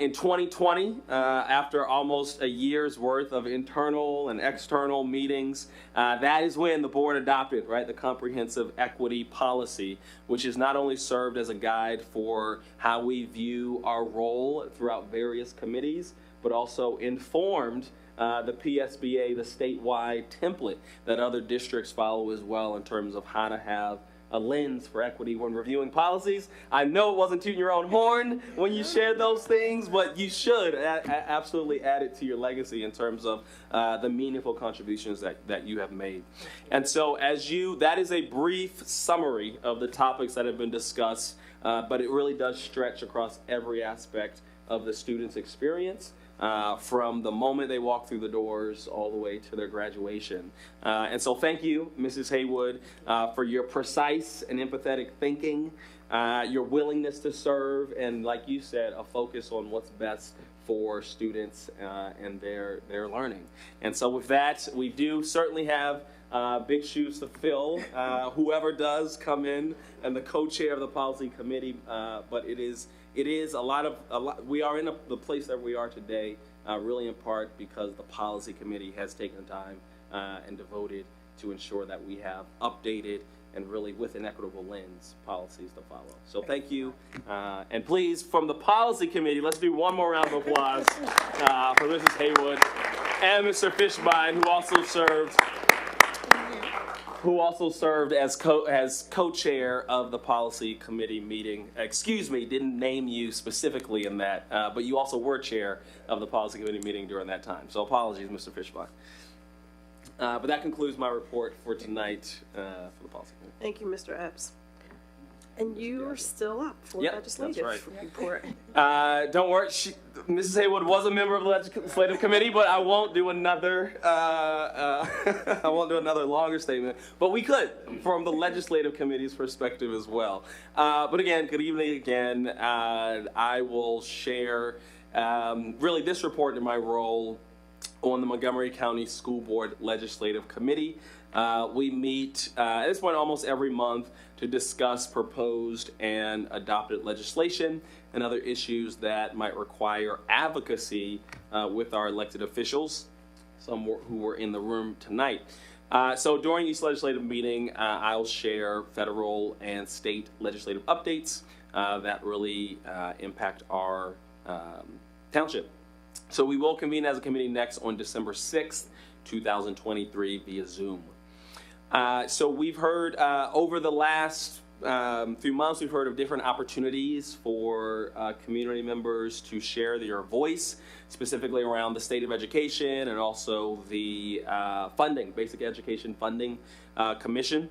In 2020, after almost a year's worth of internal and external meetings, that is when the board adopted, the comprehensive equity policy, which has not only served as a guide for how we view our role throughout various committees, but also informed the PSBA, the statewide template that other districts follow as well in terms of how to have a lens for equity when reviewing policies. I know it wasn't tooting your own horn when you shared those things, but you should absolutely add it to your legacy in terms of the meaningful contributions that you have made. And so that is a brief summary of the topics that have been discussed but it really does stretch across every aspect of the student's experience. From the moment they walk through the doors all the way to their graduation. And so thank you, Mrs. Haywood, for your precise and empathetic thinking, your willingness to serve, and like you said, a focus on what's best for students and their learning. And so with that, we do certainly have big shoes to fill. Whoever does come in, and the co-chair of the policy committee, but it is a lot. We are in the place that we are today, really in part because the policy committee has taken time and devoted to ensure that we have updated and really with an equitable lens policies to follow. So thank you, and please, from the policy committee, let's do one more round of applause for Mrs. Haywood and Mr. Fishbein, who also served as co-chair of the policy committee meeting. Excuse me, didn't name you specifically in that, but you also were chair of the policy committee meeting during that time. So apologies, Mr. Fishbein. But that concludes my report for tonight for the policy committee. Thank you, Mr. Epps. And you are still up for legislative report. Don't worry, Mrs. Haywood was a member of the legislative committee, but I won't do another. I won't do another longer statement. But we could, from the legislative committee's perspective as well. But again, good evening again. I will share really this report in my role on the Montgomery County School Board Legislative Committee. We meet at this point almost every month to discuss proposed and adopted legislation and other issues that might require advocacy with our elected officials, some who were in the room tonight. So during each legislative meeting, I'll share federal and state legislative updates that really impact our township. So we will convene as a committee next on December 6th, 2023 via Zoom. So we've heard over the last few months, we've heard of different opportunities for community members to share their voice, specifically around the state of education and also the funding, basic education funding commission.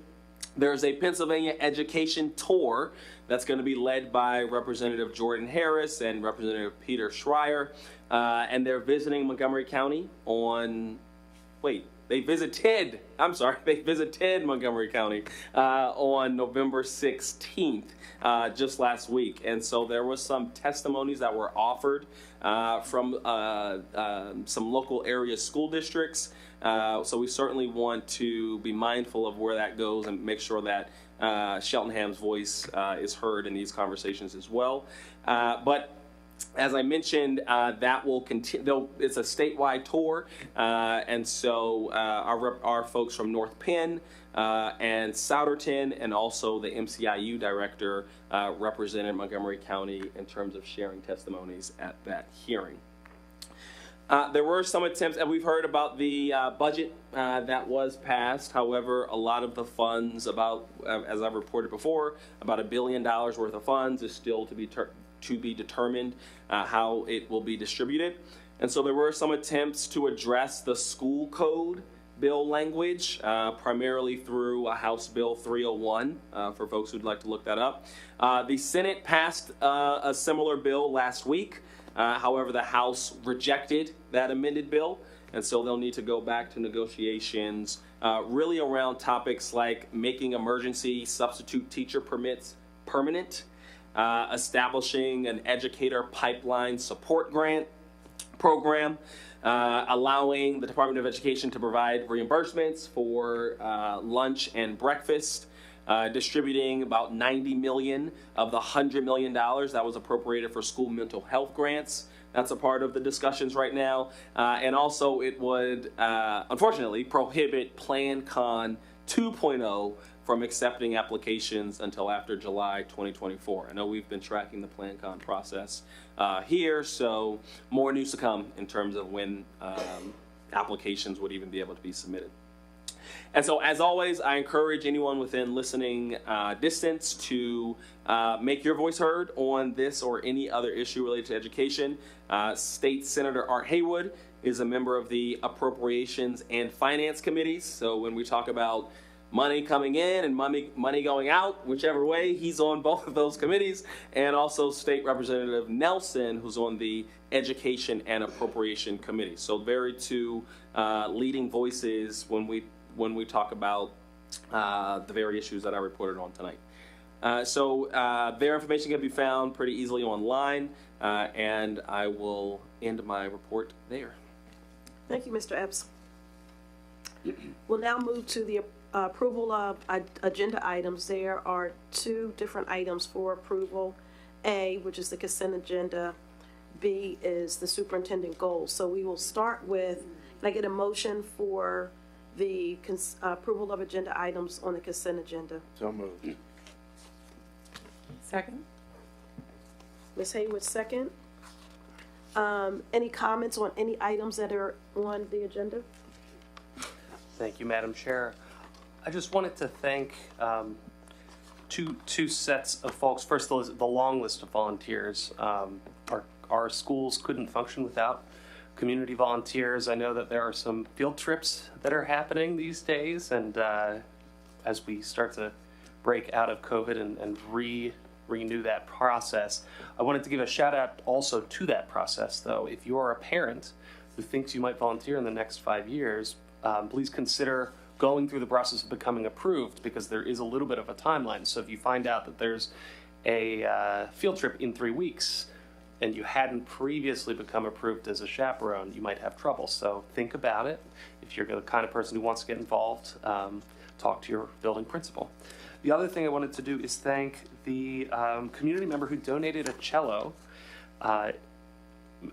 There's a Pennsylvania education tour that's going to be led by Representative Jordan Harris and Representative Peter Schreier, and they're visiting Montgomery County on, they visited Montgomery County on November 16th, just last week. And so there was some testimonies that were offered from some local area school districts. So we certainly want to be mindful of where that goes and make sure that Cheltenham's voice is heard in these conversations as well. But as I mentioned, that will continue. It's a statewide tour, and so our folks from North Penn and Souderton, and also the MCIU director, represented Montgomery County in terms of sharing testimonies at that hearing. There were some attempts, and we've heard about the budget that was passed. However, a lot of the funds, as I've reported before, about $1 billion worth of funds is still to be determined how it will be distributed. And so there were some attempts to address the school code bill language, primarily through a House Bill 301, for folks who'd like to look that up. The Senate passed a similar bill last week. However, the House rejected that amended bill, and so they'll need to go back to negotiations really around topics like making emergency substitute teacher permits permanent, establishing an educator pipeline support grant program, allowing the Department of Education to provide reimbursements for lunch and breakfast, distributing about $90 million of the $100 million that was appropriated for school mental health grants. That's a part of the discussions right now. And also it would, unfortunately, prohibit Plan Con 2.0 from accepting applications until after July 2024. I know we've been tracking the Plan Con process here, so more news to come in terms of when applications would even be able to be submitted. And so, as always, I encourage anyone within listening distance to make your voice heard on this or any other issue related to education. State Senator Art Haywood is a member of the Appropriations and Finance Committees. So when we talk about money coming in and money going out, whichever way. He's on both of those committees. And also State Representative Nelson, who's on the Education and Appropriation Committee. So very two leading voices when we talk about the very issues that I reported on tonight. So their information can be found pretty easily online, and I will end my report there. Thank you, Mr. Epps. We'll now move to the approval of agenda items. There are two different items for approval. A, which is the consent agenda. B is the superintendent goals. So we will start with, can I get a motion for the approval of agenda items on the consent agenda? So moved. Second. Ms. Haywood, second. Any comments on any items that are on the agenda? Thank you, Madam Chair. I just wanted to thank two sets of folks. First, the long list of volunteers. Our schools couldn't function without community volunteers. I know that there are some field trips that are happening these days, and as we start to break out of COVID and renew that process, I wanted to give a shout out also to that process, though. If you are a parent who thinks you might volunteer in the next 5 years, please consider going through the process of becoming approved, because there is a little bit of a timeline. So if you find out that there's a field trip in 3 weeks and you hadn't previously become approved as a chaperone, you might have trouble. So think about it. If you're the kind of person who wants to get involved, talk to your building principal. The other thing I wanted to do is thank the community member who donated a cello. I'm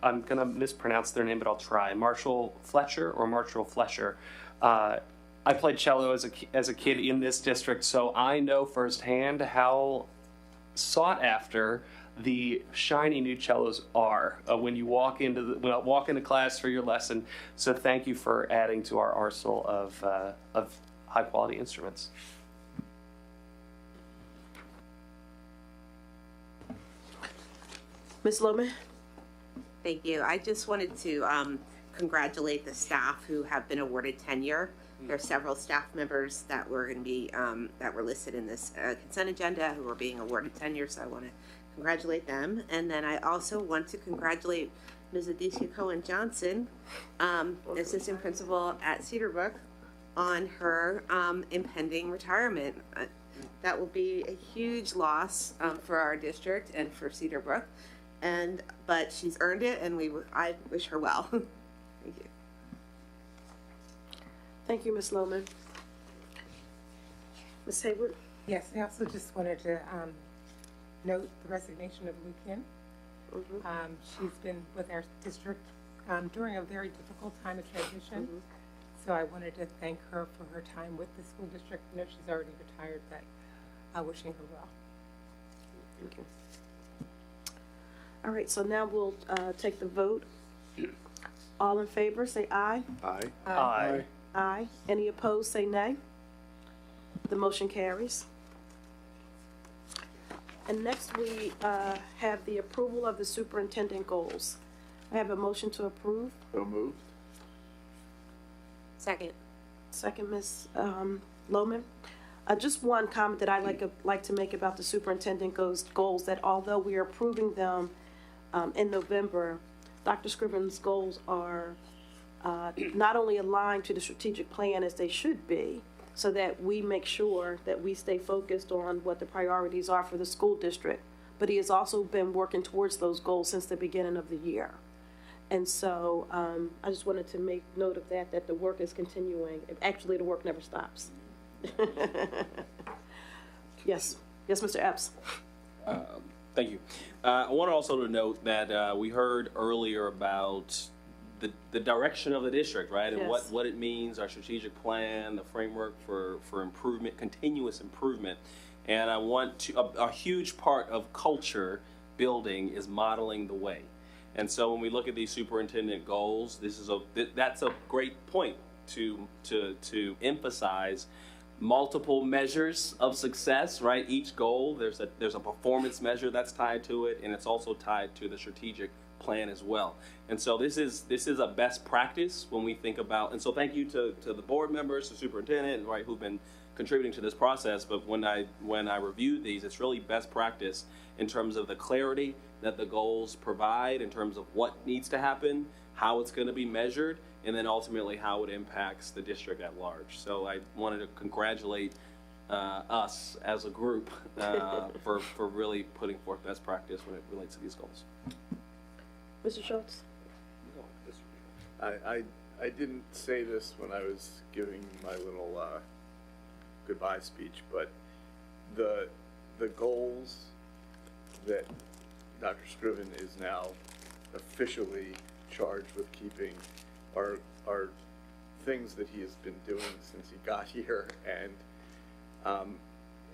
going to mispronounce their name, but I'll try. Marshall Fletcher. I played cello as a kid in this district, so I know firsthand how sought after the shiny new cellos are when you walk into class for your lesson. So thank you for adding to our arsenal of high quality instruments. Ms. Lohman? Thank you. I just wanted to congratulate the staff who have been awarded tenure. There are several staff members that were going to be that were listed in this consent agenda who are being awarded tenure, so I want to congratulate them. And then I also want to congratulate Ms. David Cohen Johnson, assistant principal at Cedarbrook, on her impending retirement. That will be a huge loss for our district and for Cedarbrook, but she's earned it, and I wish her well. Thank you. Thank you, Ms. Lohman. Ms. Haywood? Yes, I also just wanted to note the resignation of Lou Kim. She's been with our district during a very difficult time of transition. So I wanted to thank her for her time with the school district. I know she's already retired, but wishing her well. Thank you. All right, so now we'll take the vote. All in favor, say aye. Aye. Aye. Aye. Any opposed, say nay. The motion carries. And next we have the approval of the superintendent goals. I have a motion to approve. So moved. Second. Second, Ms. Lohman. Just one comment that I'd like to make about the superintendent goals, that although we are approving them in November, Dr. Scriven's goals are not only aligned to the strategic plan as they should be, so that we make sure that we stay focused on what the priorities are for the school district, but he has also been working towards those goals since the beginning of the year. And so I just wanted to make note of that the work is continuing. Actually, the work never stops. Yes, Mr. Epps. Thank you. I want also to note that we heard earlier about the direction of the district, right? And Yes. what it means, our strategic plan, the framework for improvement, continuous improvement. And I want to, a huge part of culture building is modeling the way. And so when we look at these superintendent goals, that's a great point to emphasize multiple measures of success, right? Each goal, there's a performance measure that's tied to it, and it's also tied to the strategic plan as well. And so this is a best practice when we think about, and so thank you to the board members, the superintendent, right, who've been contributing to this process. But when I review these, it's really best practice in terms of the clarity that the goals provide, in terms of what needs to happen, how it's going to be measured, and then ultimately how it impacts the district at large. So I wanted to congratulate us as a group for really putting forth best practice when it relates to these goals. Mr. Schultz? I didn't say this when I was giving my little goodbye speech, but the goals that Dr. Scriven is now officially charged with keeping are things that he has been doing since he got here. And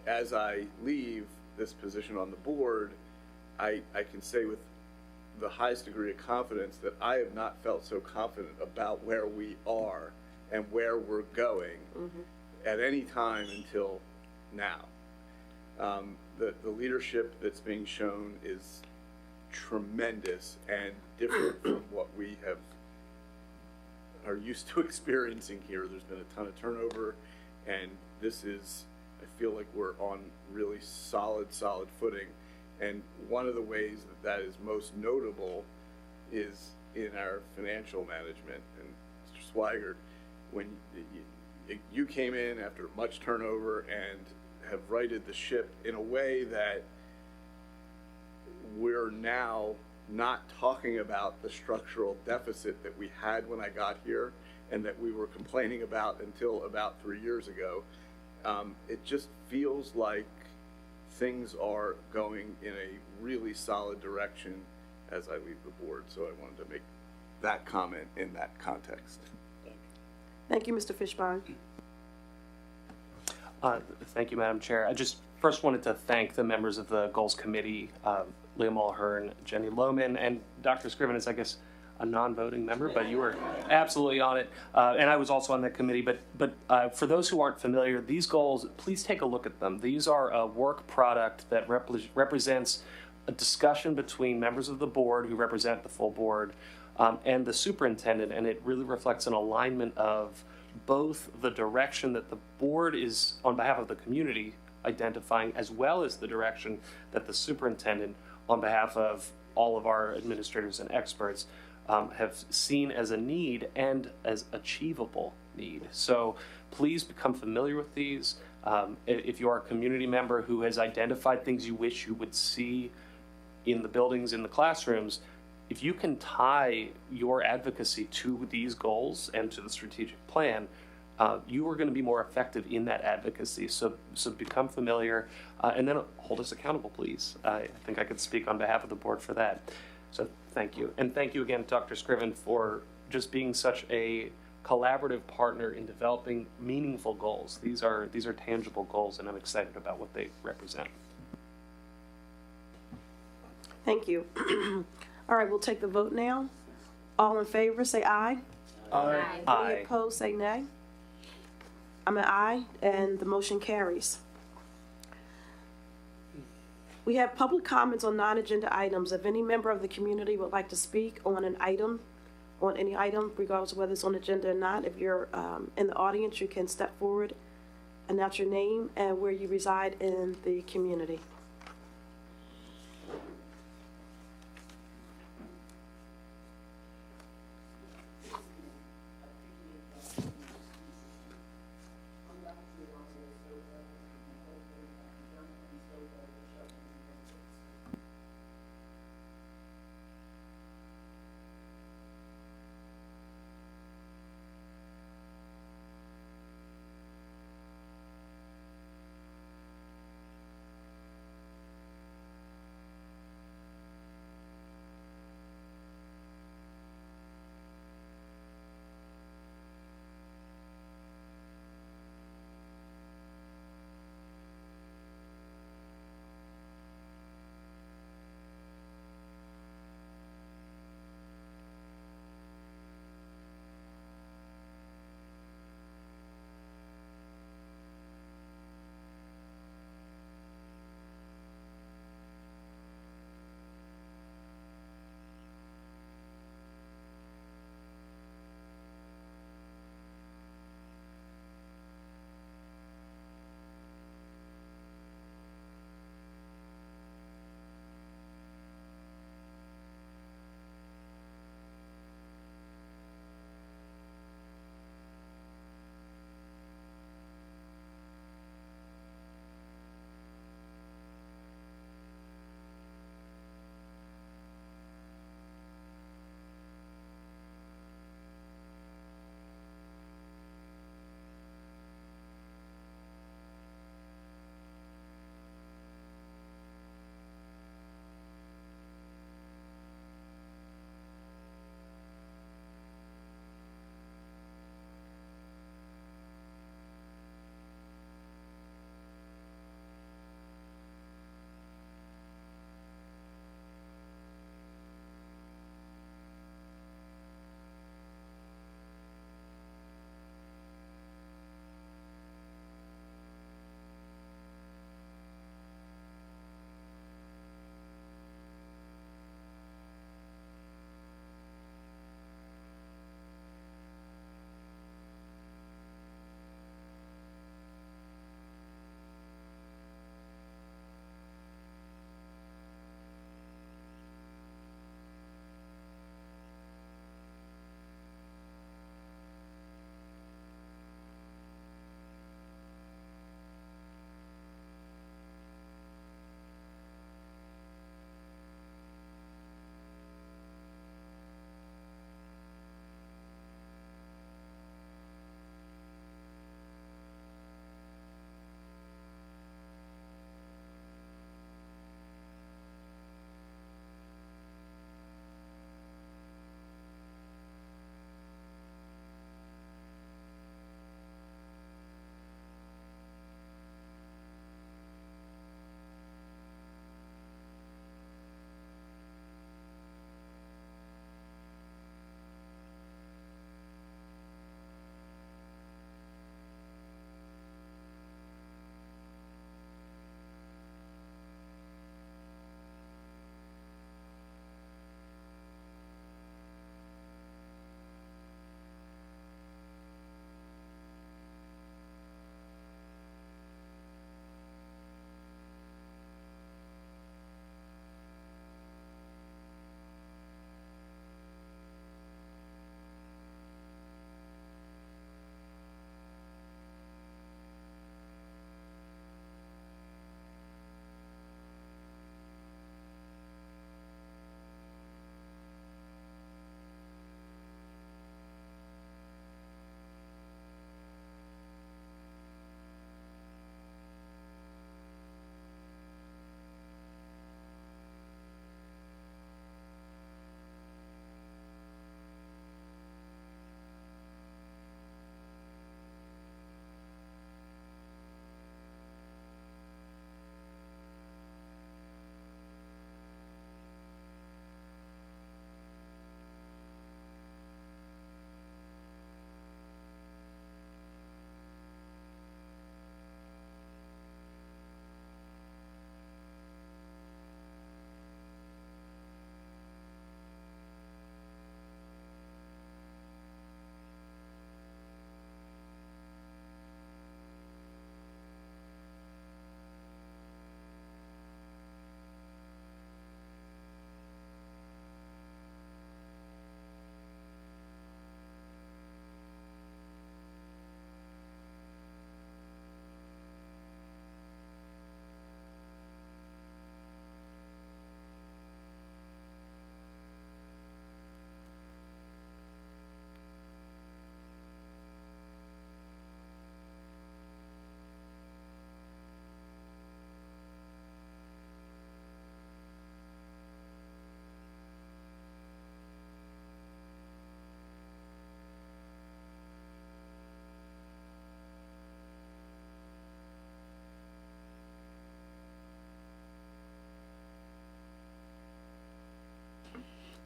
as I leave this position on the board, I can say with the highest degree of confidence that I have not felt so confident about where we are and where we're going at any time until now. The leadership that's being shown is tremendous and different from what we are used to experiencing here. There's been a ton of turnover, and this is, I feel like we're on really solid footing. And one of the ways that is most notable is in our financial management. And Mr. Swigert, when you came in after much turnover and have righted the ship in a way that we're now not talking about the structural deficit that we had when I got here and that we were complaining about until about 3 years ago. It just feels like things are going in a really solid direction as I leave the board. So I wanted to make that comment in that context. Thank you, Mr. Fishbein. Thank you, Madam Chair. I just first wanted to thank the members of the Goals Committee, Leah Mulhern, Jenny Lohman, and Dr. Scriven is, I guess, a non-voting member, but you were absolutely on it. And I was also on that committee. But for those who aren't familiar, these goals, please take a look at them. These are a work product that represents a discussion between members of the board who represent the full board and the superintendent, and it really reflects an alignment of both the direction that the board is, on behalf of the community, identifying, as well as the direction that the superintendent, on behalf of all of our administrators and experts, have seen as a need and as achievable need. So please become familiar with these. If you are a community member who has identified things you wish you would see in the buildings, in the classrooms, if you can tie your advocacy to these goals and to the strategic plan, you are going to be more effective in that advocacy. So become familiar and then hold us accountable, please. I think I could speak on behalf of the board for that. So thank you. And thank you again, Dr. Scriven, for just being such a collaborative partner in developing meaningful goals. These are tangible goals, and I'm excited about what they represent. Thank you. All right, we'll take the vote now. All in favor, say aye. Aye. Any Aye. opposed, say nay. I'm an aye, and the motion carries. We have public comments on non-agenda items. If any member of the community would like to speak on an item, on any item, regardless of whether it's on agenda or not, if you're in the audience, you can step forward, announce your name and where you reside in the community.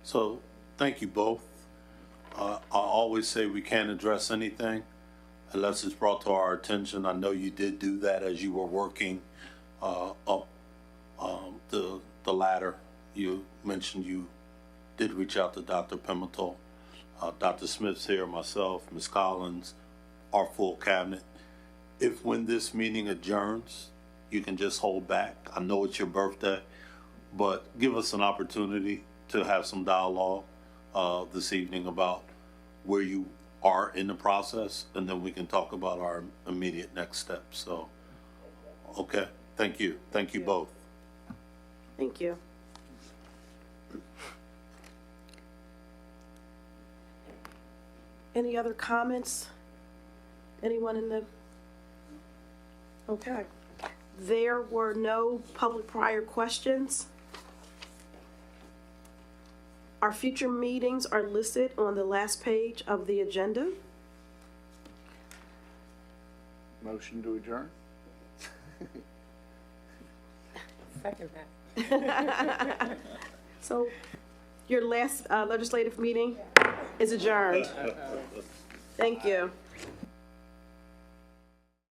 So, thank you both. I always say we can't address anything unless it's brought to our attention. I know you did do that as you were working up the ladder. You mentioned you did reach out to Dr. Pimentel. Dr. Smith's here, myself, Ms. Collins, our full cabinet. If when this meeting adjourns, you can just hold back. I know it's your birthday, but give us an opportunity to have some dialogue this evening about where you are in the process, and then we can talk about our immediate next steps. So, okay, thank you. Thank you both. Thank you. Any other comments? Anyone in the? Okay. There were no public prior questions. Our future meetings are listed on the last page of the agenda. Motion to adjourn? Second that. So your last legislative meeting is adjourned. Thank you.